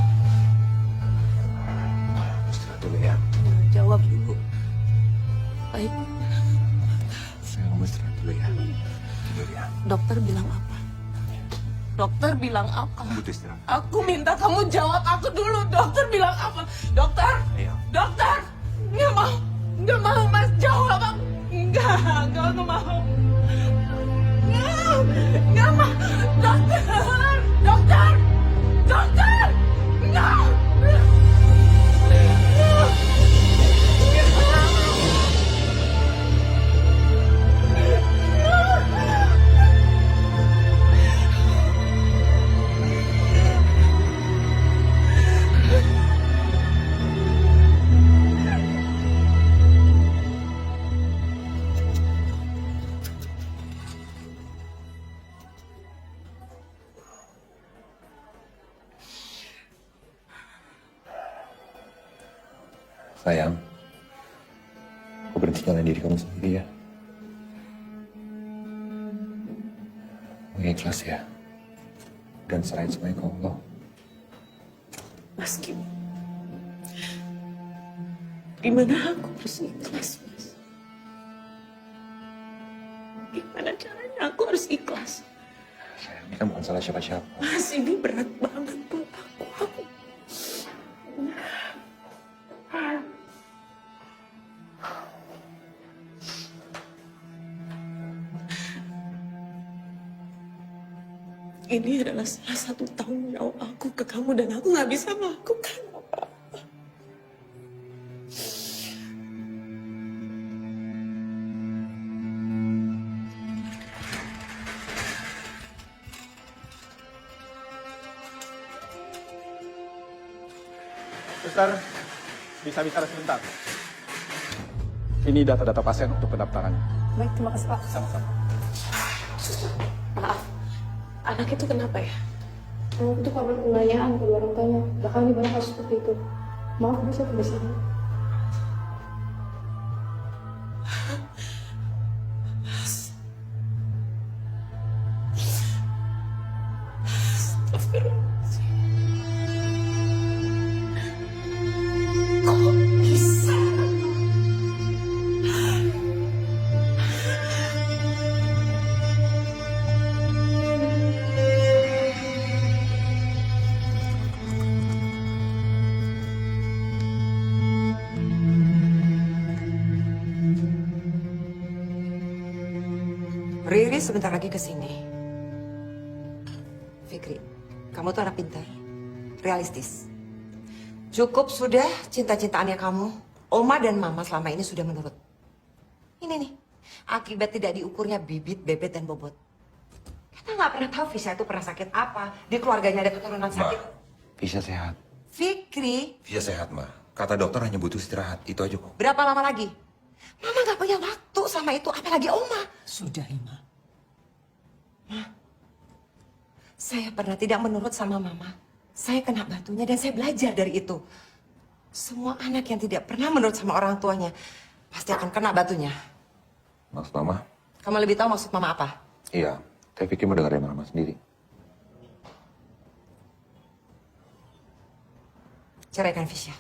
Istirahat dulu ya. Jawab dulu. Baik. Sayang, kamu istirahat dulu ya. Tidur ya. Dokter bilang apa? Dokter bilang apa? Kamu butuh istirahat. Aku minta kamu jawab aku dulu. Dokter bilang apa? Dokter? Ayo. Dokter? Nggak mau Mas jawab aku. Nggak mau. Nggak mau. Dokter, nggak. Sayang, aku berhenti nyalain diri kamu sendiri ya. Ikhlas ya. Dan serahin semuanya ke Allah. Mas Kim, gimana aku harus ikhlas, Mas? Gimana caranya aku harus ikhlas? Sayang, ini kan bukan salah siapa-siapa. Mas, ini berat banget buat aku. Ini adalah salah satu tanggung jawab aku ke kamu dan aku nggak bisa melakukan apa-apa. Suster, bisa bicara sebentar. Ini data-data pasien untuk pendaftarannya. Baik, terima kasih Pak. Sama-sama. Maaf, anak itu kenapa ya? Anak itu kabar pengayaan ke orang tuanya. Bahkan di banyak kasus seperti itu. Maaf, bisa di sini. Kok bisa? Riri sebentar lagi ke sini. Fikri, kamu tuh anak pintar, realistis. Cukup sudah cinta-cintaannya kamu. Oma dan Mama selama ini sudah menurut. Ini nih, akibat tidak diukurnya bibit, bebet, dan bobot. Kita nggak pernah tahu Fisya itu pernah sakit apa. Di keluarganya ada keturunan sakit. Fisya sehat. Fikri, Fisya sehat, Ma. Kata dokter hanya butuh istirahat. Itu aja kok. berapa lama lagi? Mama nggak punya waktu sama itu, apalagi Oma. Sudah, Ima. Saya pernah tidak menurut sama Mama. Saya kena batunya dan saya belajar dari itu. Semua anak yang tidak pernah menurut sama orang tuanya pasti akan kena batunya. Maksud Mama? Kamu lebih tahu maksud Mama apa? Iya. Saya pikir mau dengerin Mama sendiri. Ceraikan Fisya.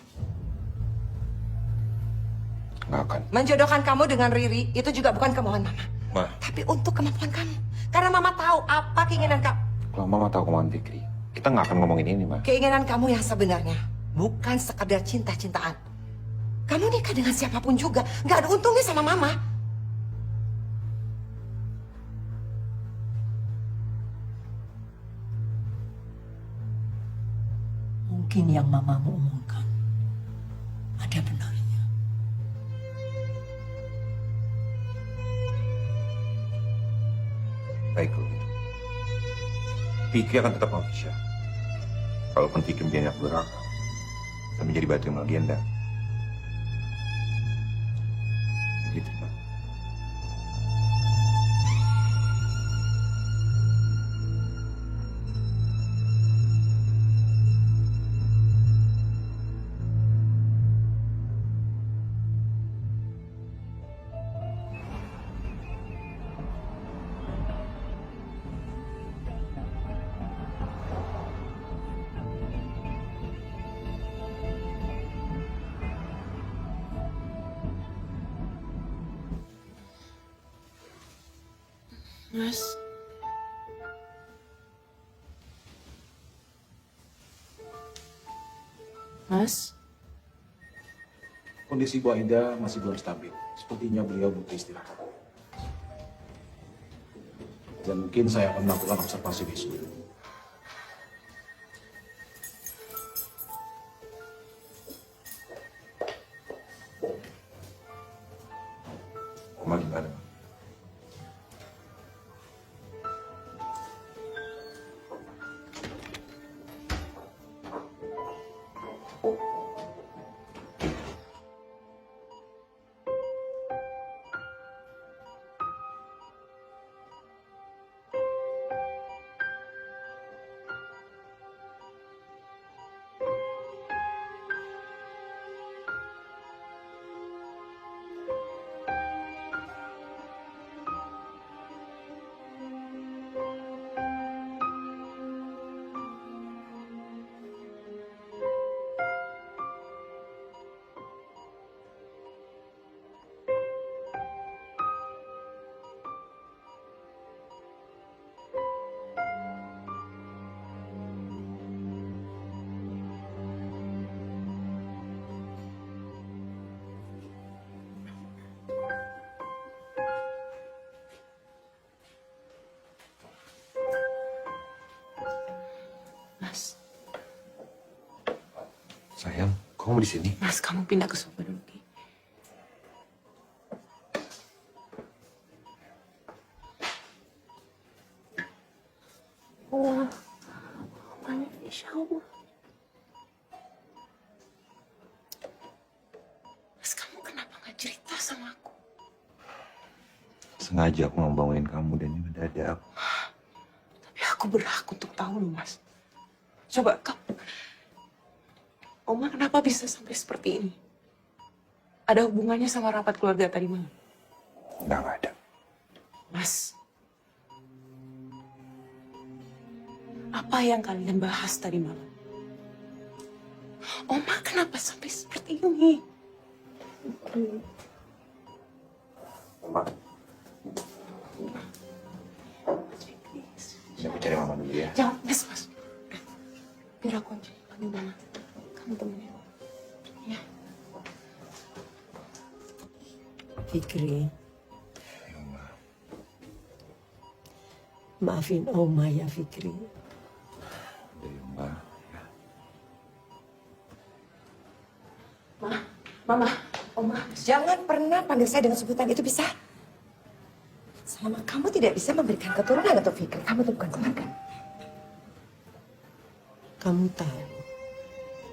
Nggak akan. Menjodohkan kamu dengan Riri itu juga bukan kemauan Mama. Ma, Tapi untuk kemampuan kamu. Karena Mama tahu apa keinginan kamu. kalau Mama tahu kemauan Fikri, kita nggak akan ngomongin ini, Ma. Keinginan kamu yang sebenarnya. Bukan sekedar cinta-cintaan. Kamu nikah dengan siapapun juga. Nggak ada untungnya sama Mama. Mungkin yang mamamu omongkan ada benarnya. Baik kalau gitu. Fikri akan tetap sama Fisya. Kalaupun Fikri menjadi anak durhaka dan menjadi batu yang melegenda. Gitu, Ma. Mas. Mas. Kondisi Bu Aida masih belum stabil. Sepertinya beliau butuh istirahat. Dan mungkin saya akan melakukan observasi besok. Oma gimana, Ma? Sayang, kamu di sini? Mas, kamu pindah ke sofa dulu. Ki. Allah, mana Fisya Allah. Mas, kamu kenapa nggak cerita sama aku? Sengaja aku ngebangunin kamu dan ini mendadak. Tapi aku berhak untuk tahu loh, Mas. Coba kamu, Oma kenapa bisa sampai seperti ini? Ada hubungannya sama rapat keluarga tadi malam? Nggak ada. Mas, apa yang kalian bahas tadi malam? Oma kenapa sampai seperti ini? Oma. Saya cari mama dulu ya. Jangan, Mas. Biar aku aja panggil mama. Kamu temenin. Ya. Fikri. Maafin Oma ya Fikri. Dari Oma. Mama, Oma. Jangan pernah panggil saya dengan sebutan itu, bisa? Selama kamu tidak bisa memberikan keturunan untuk Fikri, kamu itu bukan keluarga. Kamu tahu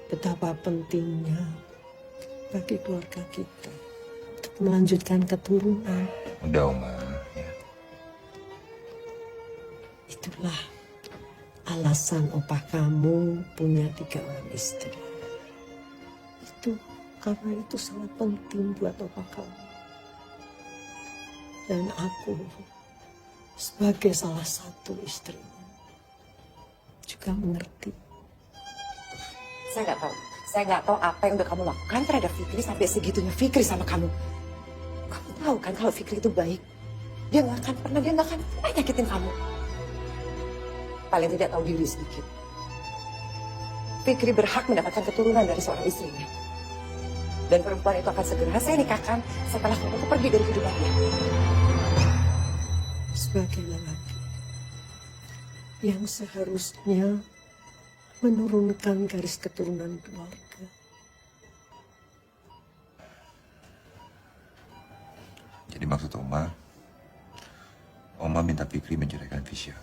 betapa pentingnya bagi keluarga kita untuk melanjutkan keturunan. Udah, Oma. Ya. Itulah alasan opah kamu punya 3 orang istri. Karena itu sangat penting buat opah kamu. Dan aku sebagai salah satu istrinya juga mengerti. Saya nggak tahu apa yang udah kamu lakukan terhadap Fikri sampai segitunya Fikri sama kamu. Kamu tahu kan kalau Fikri itu baik, dia nggak akan pernah nyakitin kamu. Paling tidak tahu diri sedikit. Fikri berhak mendapatkan keturunan dari seorang istrinya. Dan perempuan itu akan segera saya nikahkan setelah kamu itu pergi dari kehidupannya. Sebagai lelaki yang seharusnya menurunkan garis keturunan keluarga. Jadi maksud Oma minta Fikri menceraikan Fisya.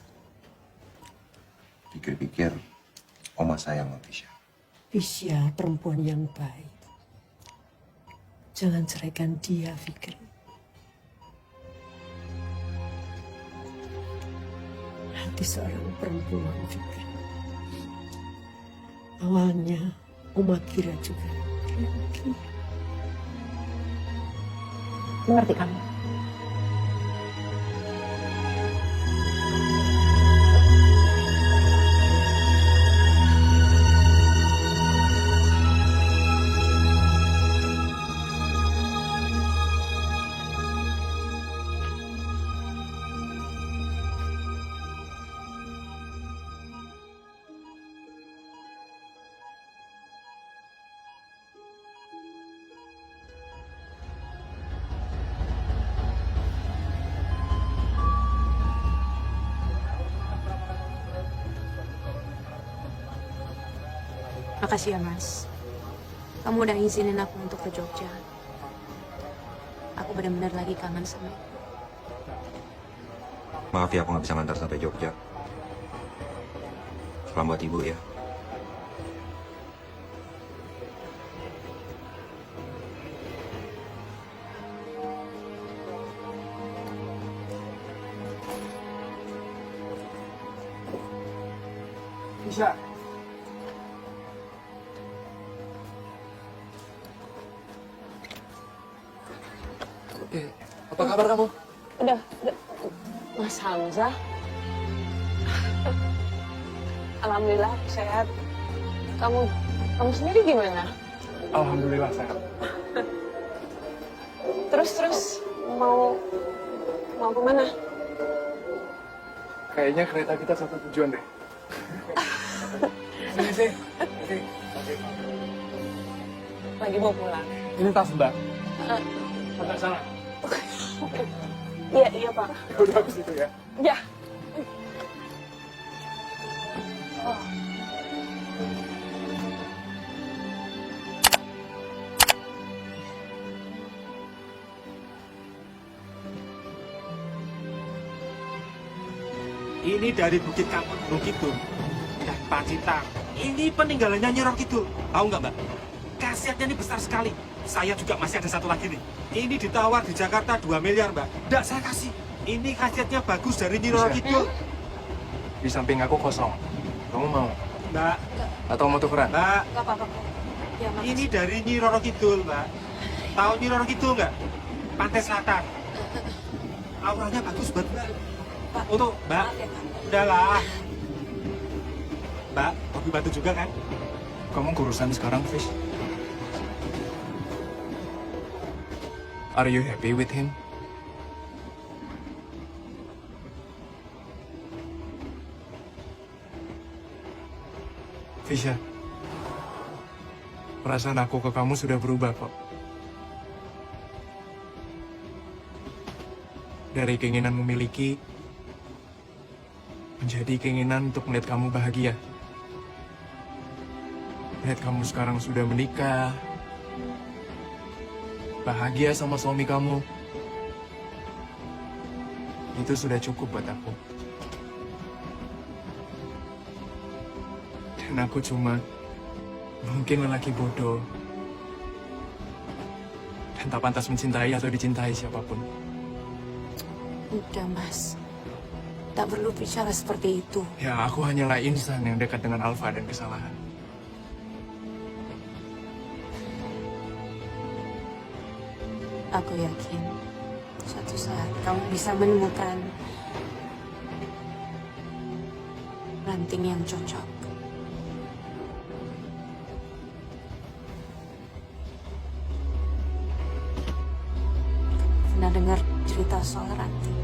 Pikir-pikir, Oma sayang sama Fisya. Fisya perempuan yang baik. Jangan ceraikan dia, Fikri. Hati seorang perempuan, Fikri. Awalnya, Oma kira juga. Mengerti kamu? Makasih ya, Mas. Kamu udah ngizinin aku untuk ke Jogja. Aku benar-benar lagi kangen sama ibu. Maaf ya aku nggak bisa ngantar sampai Jogja. Salam buat ibu ya. Bisa. Apa kabar kamu? Udah. Mas Hamzah. Alhamdulillah sehat. Kamu sendiri gimana? Alhamdulillah sehat. Terus mau kemana? Kayaknya kereta kita satu tujuan deh. Sini. Lagi mau pulang. Ini tas Mbak. Sampai sana. Iya Pak. Udah habis itu ya. Ya. Ini dari Bukit Kampung Gunung Kidul dan Pacitan. Ini peninggalannya Nyi Roro Kidul. Tahu nggak, Mbak? Khasiatnya ini besar sekali. Saya juga masih ada satu lagi nih. Ini ditawar di Jakarta 2 miliar, Mbak. Nggak, saya kasih. Ini khasiatnya bagus dari Nyi Roro Kidul. Di samping aku kosong. Kamu mau? Mbak. Atau mau tukeran? Mbak. Gak apa-apa. Ya, makasih. Ini dari Nyi Roro Kidul, Mbak. Tahu Nyi Roro Kidul nggak? Pantai Selatan. Auranya bagus banget, Mbak. Untuk Mbak. Udahlah. Mbak, hobi batu juga kan? Kamu kurusan sekarang, Fish. Are you happy with him? Fisya, perasaan aku ke kamu sudah berubah kok. Dari keinginan memiliki, menjadi keinginan untuk melihat kamu bahagia. Lihat kamu sekarang sudah menikah, bahagia sama suami kamu. Itu sudah cukup buat aku. Dan aku cuma mungkin lelaki bodoh dan tak pantas mencintai atau dicintai siapapun. Udah, Mas. Tak perlu bicara seperti itu. Ya, aku hanyalah insan yang dekat dengan alfa dan kesalahan. Aku yakin suatu saat kamu bisa menemukan ranting yang cocok. Pernah dengar cerita soal ranting?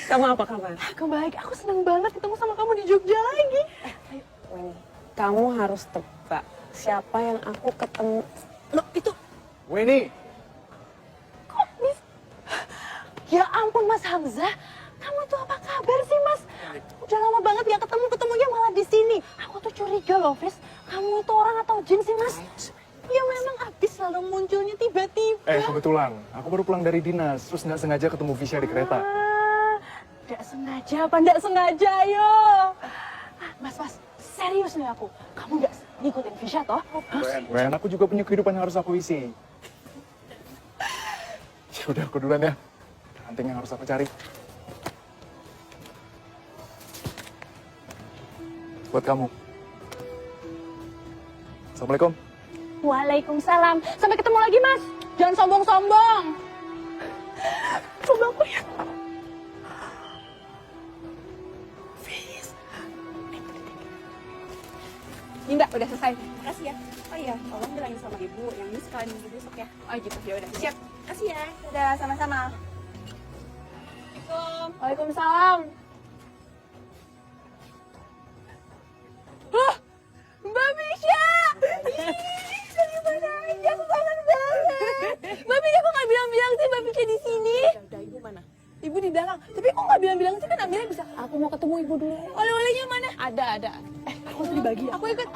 Kamu apa kabar? Aku baik, aku seneng banget ketemu sama kamu di Jogja lagi. Ayo, Weni, kamu harus tebak siapa yang aku ketemu. Loh, itu... Weni! Kok bis... Ya ampun, Mas Hamzah. Kamu tuh apa kabar sih, Mas? Udah lama banget gak ketemu-ketemunya malah di sini. Aku tuh curiga loh, Fis. Kamu itu orang atau jin sih, Mas? Ya memang habis selalu munculnya tiba-tiba. Kebetulan. Aku baru pulang dari dinas, terus nggak sengaja ketemu Fisya di kereta. Nggak sengaja apa nggak sengaja, yo. Mas, serius nih aku. Kamu nggak ngikutin Fisya toh? Wen, aku juga punya kehidupan yang harus aku isi. Ya udah, aku duluan ya. Ranting yang harus aku cari. Buat kamu. Assalamualaikum. Waalaikumsalam. Sampai ketemu lagi, Mas. Jangan sombong-sombong. Coba aku ya. Fis. Ini Mbak, udah selesai. Makasih ya. Oh iya, tolong bilangin sama ibu yang ini sekalian minggu besok ya. Oh gitu, ya udah. Siap. Makasih ya. Udah, sama-sama. Assalamualaikum. Waalaikumsalam. Mbak Misha! Dari mana aja, aku kangen banget. Mbak Misha kok nggak bilang-bilang sih Mbak Misha di sini? Udah, ibu mana? Ibu di belakang. Tapi kok nggak bilang-bilang sih, kan Amira bisa. Aku mau ketemu ibu dulu. Oleh-olehnya mana? Ada. Aku harus dibagi ya? Aku ikut.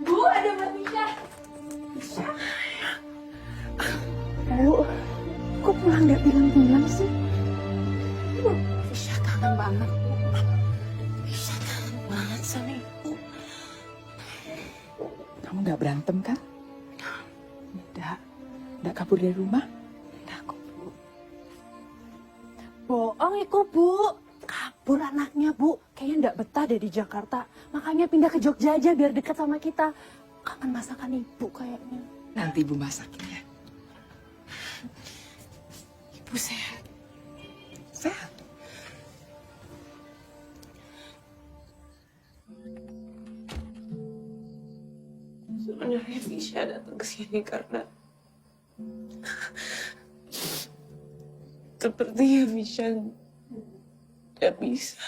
Bu, ada Mbak Misha. Bu, kok pulang nggak bilang-bilang sih? Fisya kangen banget. Fisya kangen banget sama ibu. Kamu nggak berantem kan? Nggak kabur dari rumah? Bohong iku, Bu. Kabur anaknya, Bu. Kayaknya nggak betah deh di Jakarta. Makanya pindah ke Jogja aja biar dekat sama kita. Kangen masakan ibu kayaknya. Nanti ibu masakin ya. Ibu sehat. Sehat. Sebenarnya Fisya datang ke sini karena Sepertinya Fisya gak bisa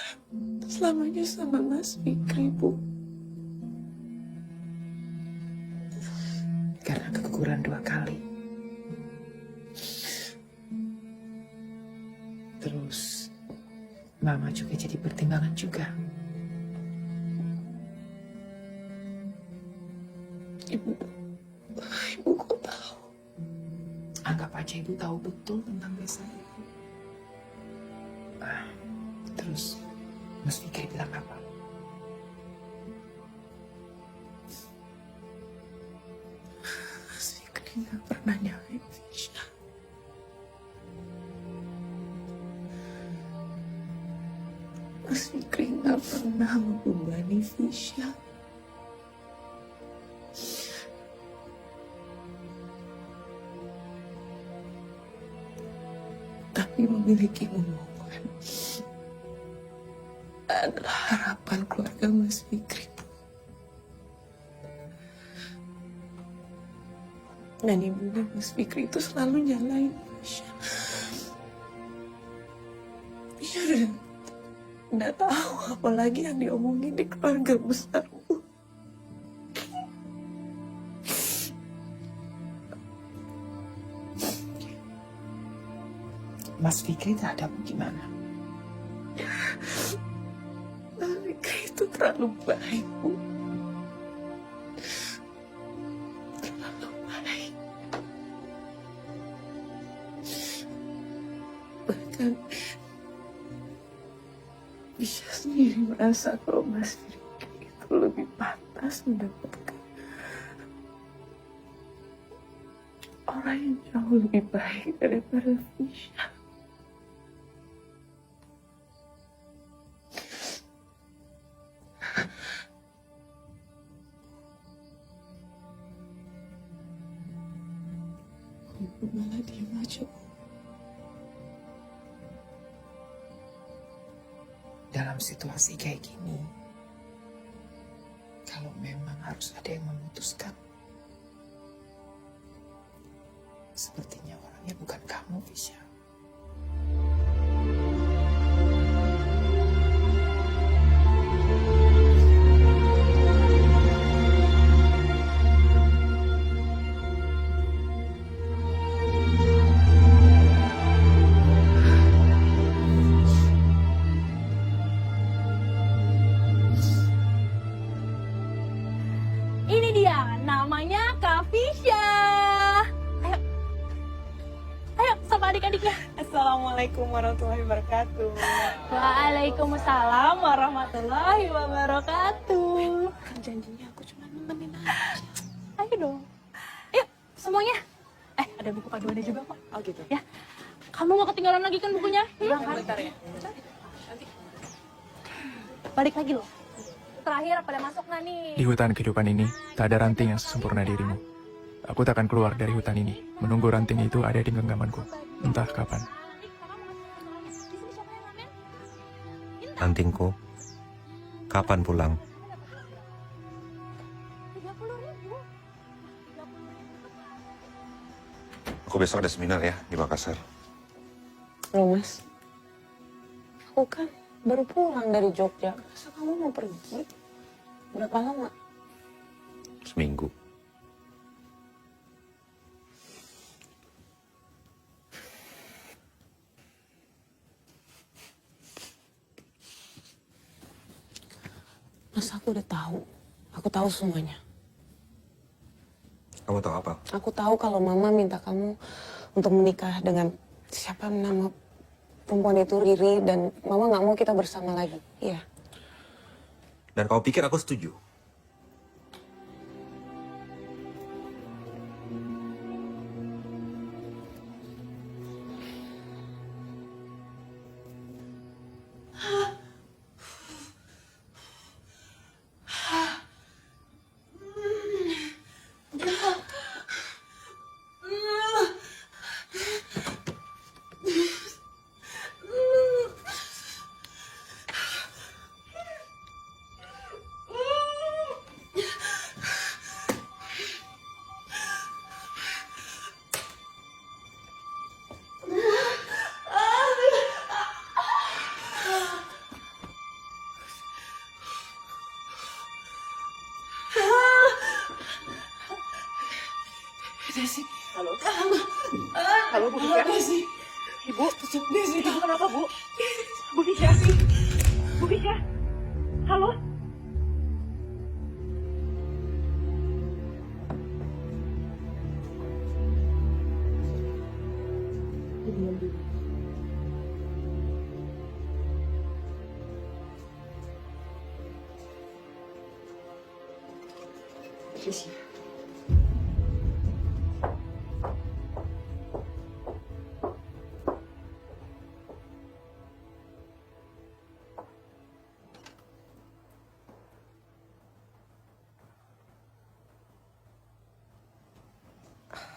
selamanya sama Mas Fikri, Bu. Karena keguguran 2 kali. Terus Mama juga jadi pertimbangan juga. Ibu kok tahu? Anggap aja Ibu tahu betul tentang desa Ibu. Terus Mas Fikri bilang apa? Mas Fikri gak pernah nyalain Fisya. Mas Fikri gak pernah membebani Fisya. Tapi memiliki omongan adalah harapan keluarga Mas Fikri. Dan ibunya Mas Fikri itu selalu nyalain Fisya. Fisya udah tahu apa lagi yang diomongin di keluarga besar, Bu. Mas Fikri terhadapmu gimana? Mas Fikri itu terlalu baik, Bu. Terlalu baik. Bahkan Fisya sendiri merasa kalau Mas Fikri itu lebih pantas mendapatkan orang yang jauh lebih baik daripada Fisya. Ibu malah diam aja, Bu. Dalam situasi kayak gini, kalau memang harus ada yang memutuskan, sepertinya orangnya bukan kamu, Fisya. Ini dia, namanya Kak Fisya. Ayo, ayo sama adik-adiknya. Assalamualaikum warahmatullahi wabarakatuh. Waalaikumsalam warahmatullahi wabarakatuh. Kan janjinya aku cuma nemenin aja. Ayo dong. Ayo, semuanya. Ada buku paduannya juga kok. Oh gitu. Ya, kamu gak ketinggalan lagi kan bukunya? Bentar ya. Balik lagi loh. Terakhir pada masuk nggak nih? Di hutan kehidupan ini, tak ada ranting yang sesempurna dirimu. Aku tak akan keluar dari hutan ini, menunggu ranting itu ada di genggamanku. Entah kapan. Rantingku, kapan pulang? Aku besok ada seminar ya di Makassar. Loh, Mas. Aku kan baru pulang dari Jogja. Masa kamu mau pergi? Berapa lama? Seminggu. Mas, aku udah tahu. Aku tahu semuanya. Kamu tahu apa? Aku tahu kalau Mama minta kamu untuk menikah dengan siapa nama perempuan itu, Riri, dan Mama nggak mau kita bersama lagi. Iya. Dan kamu pikir aku setuju? Desi. Halo. Halo, Bu Fisya. Desi. Ibu, Desi, itu kenapa, Bu? Bu Fisya. Bu Fisya. Halo. Fisya.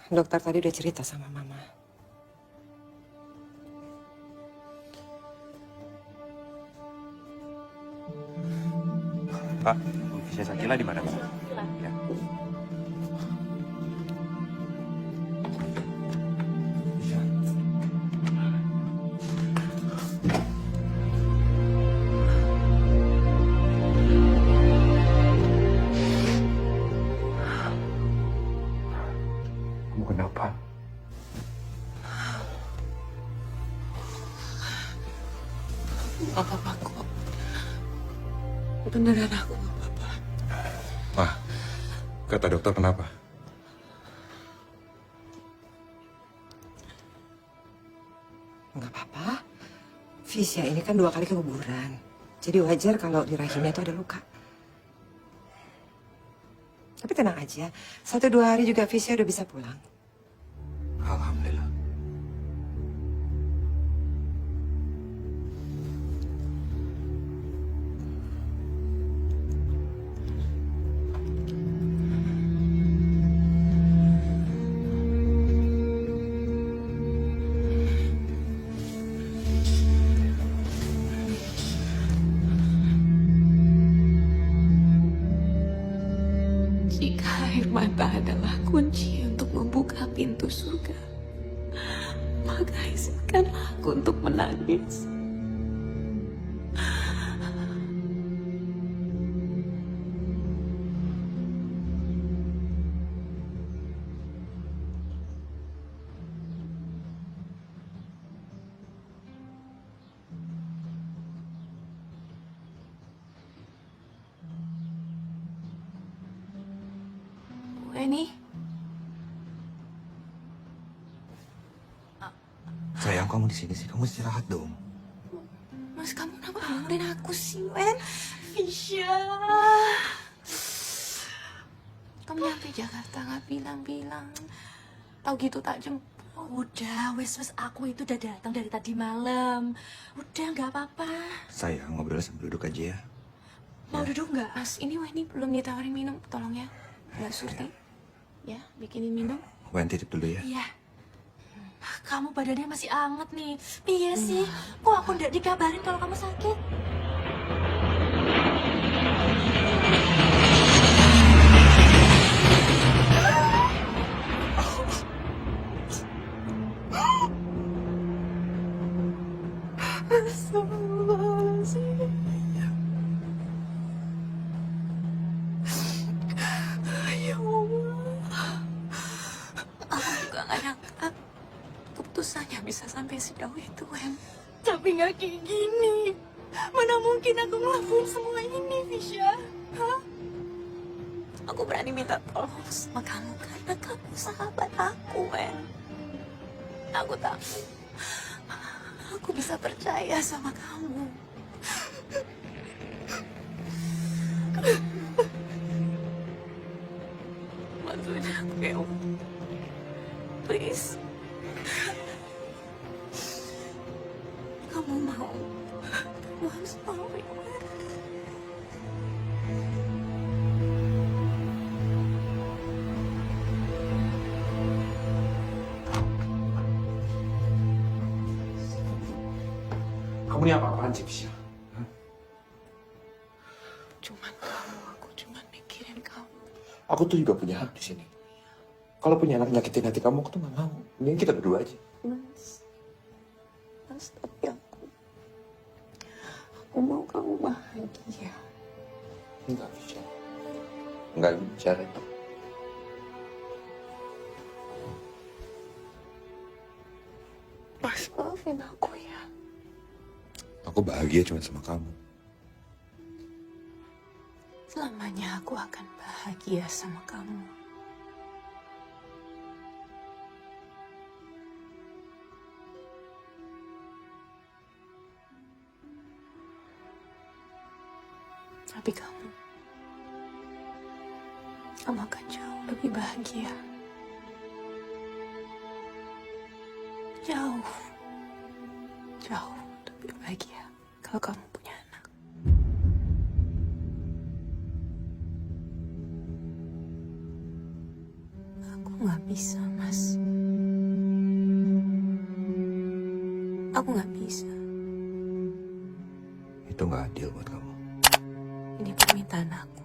Dokter tadi udah cerita sama Mama. Pak, Bu Fisya Sakila di mana, Pak? Ya. Kamu kenapa? Gak apa-apa kok. Beneran aku gak apa-apa. Wah, kata dokter kenapa? Nggak apa-apa. Fisya ini kan 2 kali keguguran. Jadi wajar kalau di rahimnya itu ada luka. Tapi tenang aja, 1-2 hari juga Fisya udah bisa pulang. Alhamdulillah. Jika air mata adalah kunci untuk membuka pintu surga, maka izinkanlah aku untuk menangis. Weni, Sayang, kamu di sini sih. Kamu istirahat dong. Mas, kamu kenapa bangunin aku sih, Wen? Fisya. Kamu nyampe Jakarta nggak bilang-bilang. Tahu gitu tak jemput. Udah, wes aku itu udah datang dari tadi malam. Udah, nggak apa-apa. Sayang, ngobrol sambil duduk aja ya. Mau duduk nggak? Mas, ini Weni belum ditawarin minum, tolong ya. Mbak Surti, ya bikinin minum. Wen titip dulu ya. Iya. Kamu badannya masih anget nih. Iya sih. Kok aku nggak dikabarin kalau kamu sakit? Ya Allah. Aku juga gak nyangka keputusannya bisa sampai sejauh itu, Wen. Tapi nggak kayak gini. Mana mungkin aku ngelakuin semua ini, Fisya? Hah? Aku berani minta tolong sama kamu karena kamu sahabat aku, Wen. Aku tahu aku bisa percaya sama kamu. Bantuin aku ya, please. Kamu mau? Kamu harus mau, Wen. Kamu ini apa-apaan sih, Fisya? Cuman kamu, aku cuman mikirin kamu. Aku tuh juga punya hak di sini. Kalau punya anak nyakitin hati kamu, aku tuh gak mau. Mending kita berdua aja. Mas, tapi aku mau kamu bahagia. Enggak bisa. Enggak bicara itu. Maafin aku ya. Aku bahagia cuma sama kamu. Selamanya aku akan bahagia sama kamu. Tapi kamu akan jauh lebih bahagia. Jauh lebih bahagia kalau kamu punya anak. Aku nggak bisa, Mas. Aku nggak bisa. Itu nggak adil buat kamu. Ini permintaan aku.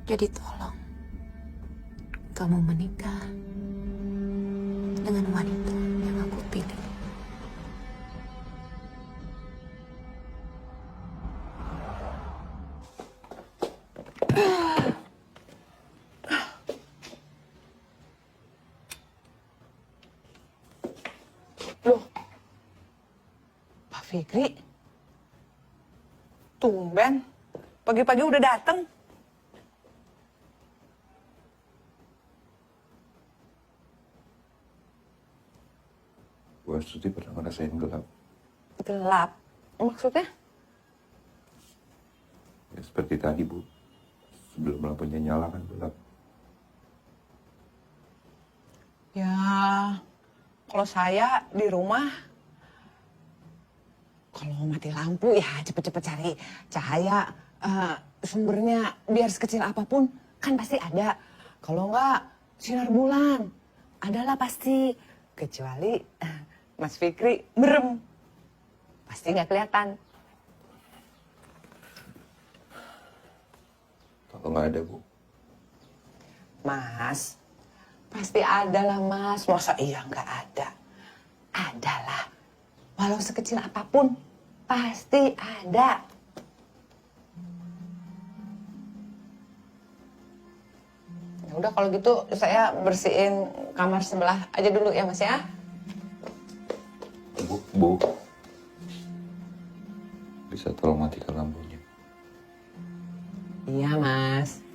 Jadi tolong, kamu menikah dengan wanita yang aku pilih. Loh, Pak Fikri, tumben, pagi-pagi udah datang. Bu Astuti pernah ngerasain gelap. Gelap? Maksudnya? Ya, seperti tadi, Bu. Sebelum lampunya nyala kan gelap. Ya, kalau saya di rumah, kalau mati lampu ya cepet-cepet cari cahaya. Sumbernya biar sekecil apapun kan pasti ada. Kalau enggak, sinar bulan. Adalah pasti. Kecuali Mas Fikri merem. Pasti nggak kelihatan. Kalau nggak ada, Bu. Mas, pasti ada lah, Mas. Masa iya nggak ada? Adalah. Walau sekecil apapun, pasti ada. Ya udah kalau gitu saya bersihin kamar sebelah aja dulu ya, Mas ya. Bu. Bisa tolong matikan lampunya. Iya, Mas.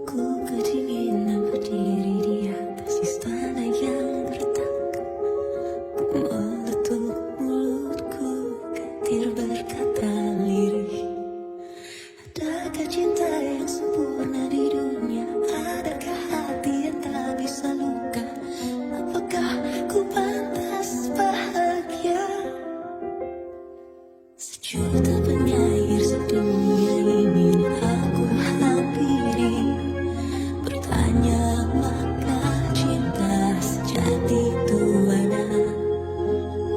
Aku kedinginan berdiri di atas istana yang berantakan. Meletup mulutku, getir berkata lirih. Adakah cinta yang sempurna di dunia? Adakah hati yang tak bisa luka? Apakah ku pantas bahagia? Sejuta penyair sedunia ingin aku hampiri. Bertanya makna cinta sejati itu mana?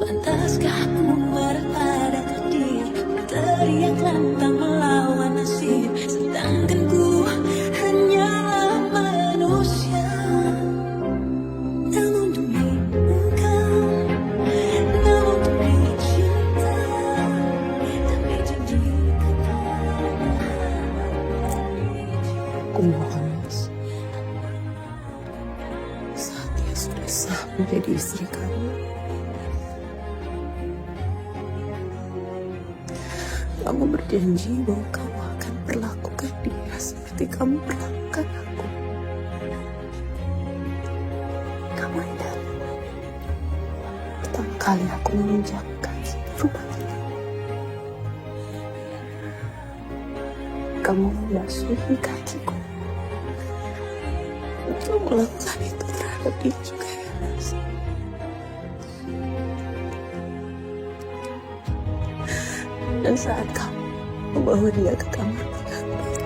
Pantaskah ku marah pada takdir, berteriak lantang melawan nasib, sedangkan ku hanyalah manusia. Namun demi engkau, namun demi cinta, demi janji Aku mohon, Mas. Saatnya sudah sah menjadi istri kamu. Kamu berjanji bahwa kamu akan perlakukan dia seperti kamu perlakukan aku. Kamu ingat, pertama kali aku menginjakkan rumah ini, kamu membasuhi kakiku. Kamu melakukan itu terhadap dia juga ya, Mas. Dan saat kamu membawa dia ke kamar pengantin,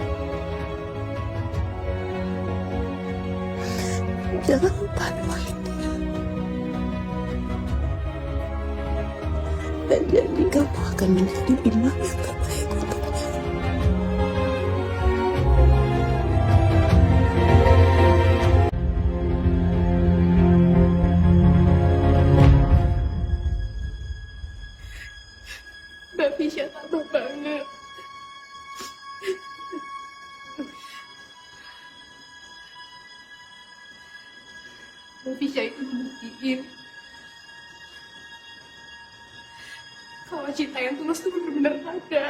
jangan lupa doain dia. dan janji kamu akan menjadi imam yang terbaik untuknya. Mbak Fisya tambah banget. Mbak Fisya itu membuktiin kalau cinta yang tulus itu benar-benar ada.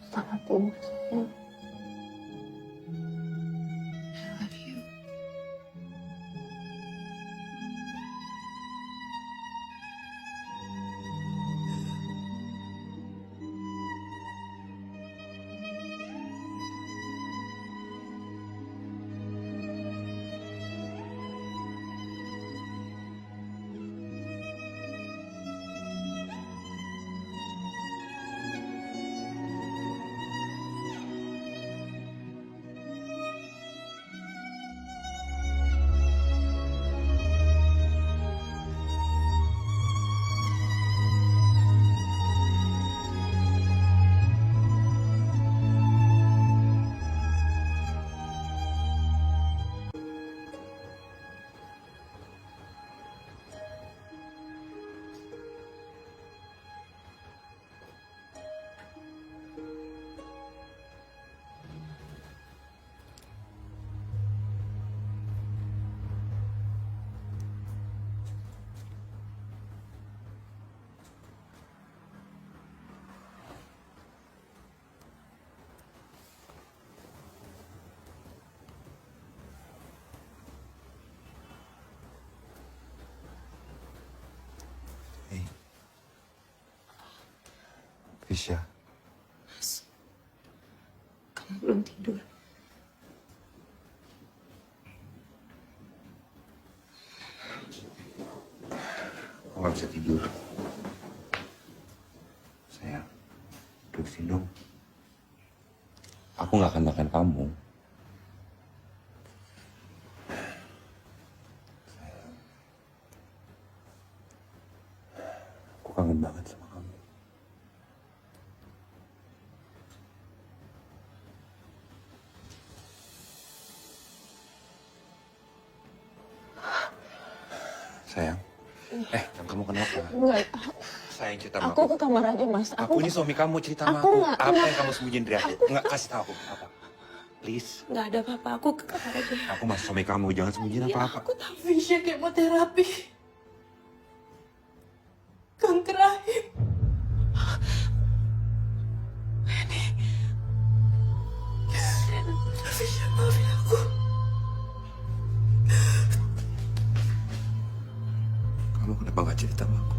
Selamat tidur sayang. I love you. Fisya, Mas, kamu belum tidur. Aku nggak bisa tidur. Sayang, duduk sini dong. Aku nggak akan makan kamu. Sayang. Aku kangen banget sama kamu. Sayang. Kamu kenapa? Enggak, Sayang, cerita sama aku ke kamar aja, Mas. Aku ini suami kamu, cerita sama aku aku. nggak- Apa nggak- yang kamu sembunyiin dari aku? Nggak, kasih tahu aku. Apa? Please. Nggak ada apa-apa, aku ke kamar aja. Aku masih suami kamu, jangan sembunyiin apa-apa. Aku tahu Fisya kemoterapi. Kanker rahim. Fisya, maafin aku. Kamu kenapa nggak cerita sama aku?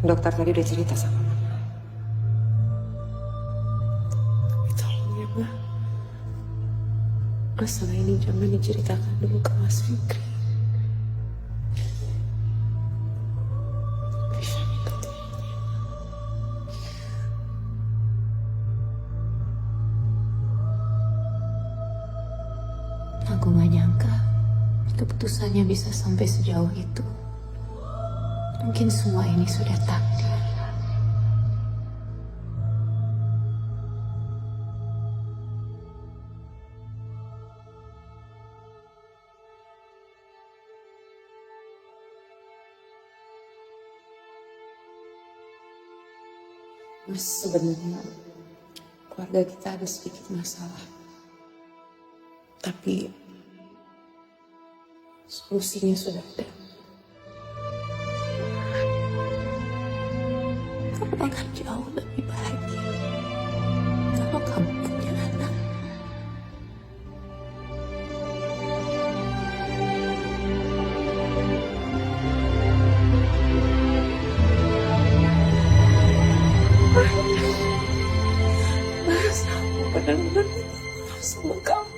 Dokter tadi udah cerita sama Mama. Tolong ya, Ma. Masalah ini jangan diceritakan dulu ke Mas Fikri. Fisya Aku gak nyangka keputusannya bisa sampai sejauh itu. Mungkin semua ini sudah takdir. Mas, sebenarnya keluarga kita ada sedikit masalah. Tapi solusinya sudah ada. Kamu akan jauh lebih bahagia kalau kamu punya anak. Mas, aku benar-benar minta maaf sama kamu.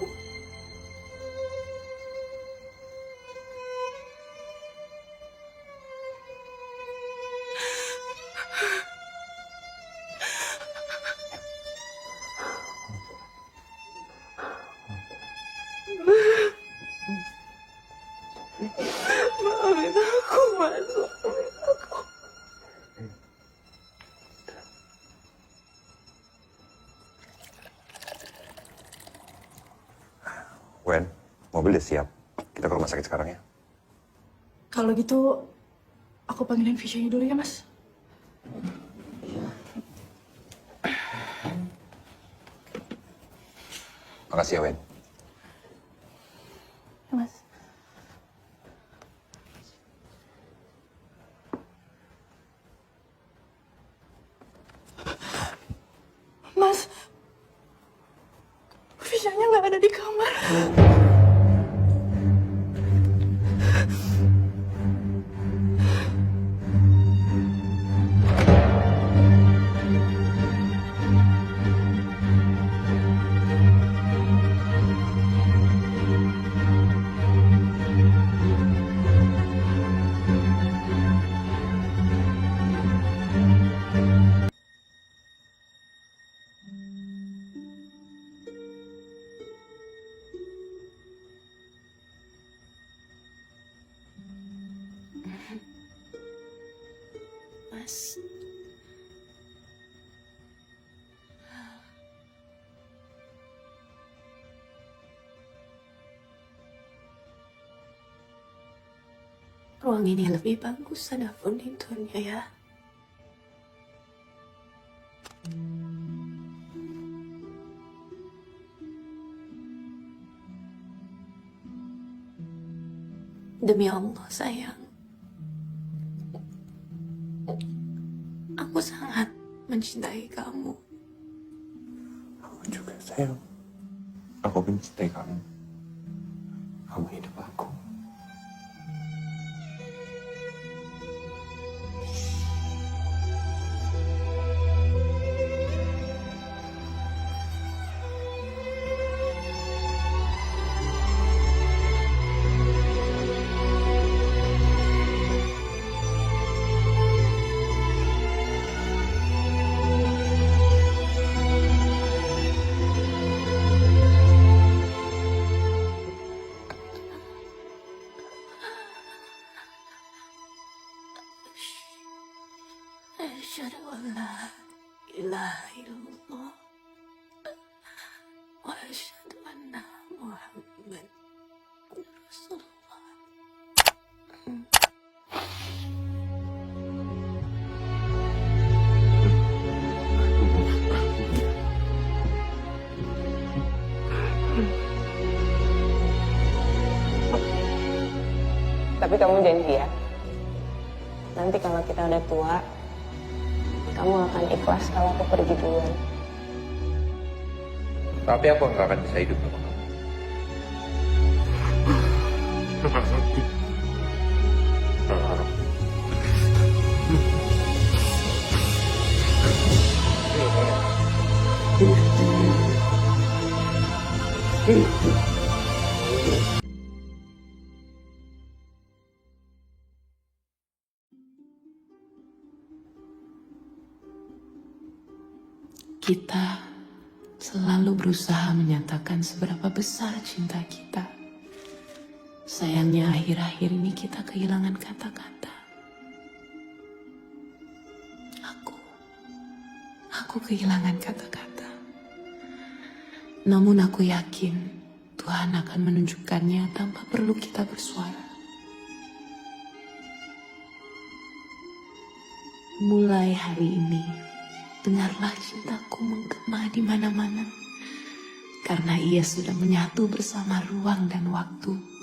Maafin aku, Mas. Maafin aku. Wen, mobil udah siap. Kita ke rumah sakit sekarang ya. Kalau gitu, aku panggilin Visha-nya dulu ya, Mas. Makasih ya, Wen. Ya, Mas. Mas, Visha-nya nggak ada di kamar. Mas. Ruang ini lebih bagus ada furniturnya ya. Demi Allah sayang, aku sangat mencintai kamu. Aku juga sayang. Aku mencintai kamu. Kamu hidup aku. Asyhadu an la ilaha illallah wa asyhadu anna Muhammadan Rasulullah. Tapi kamu janji ya, nanti kalau kita udah tua, kamu akan ikhlas kalau aku pergi duluan. Tapi aku nggak akan bisa hidup sama kamu. Kita selalu berusaha menyatakan seberapa besar cinta kita. Sayangnya akhir-akhir ini kita kehilangan kata-kata. Aku kehilangan kata-kata. Namun aku yakin Tuhan akan menunjukkannya tanpa perlu kita bersuara. Mulai hari ini, dengarlah cintaku menggema di mana-mana. Karena ia sudah menyatu bersama ruang dan waktu.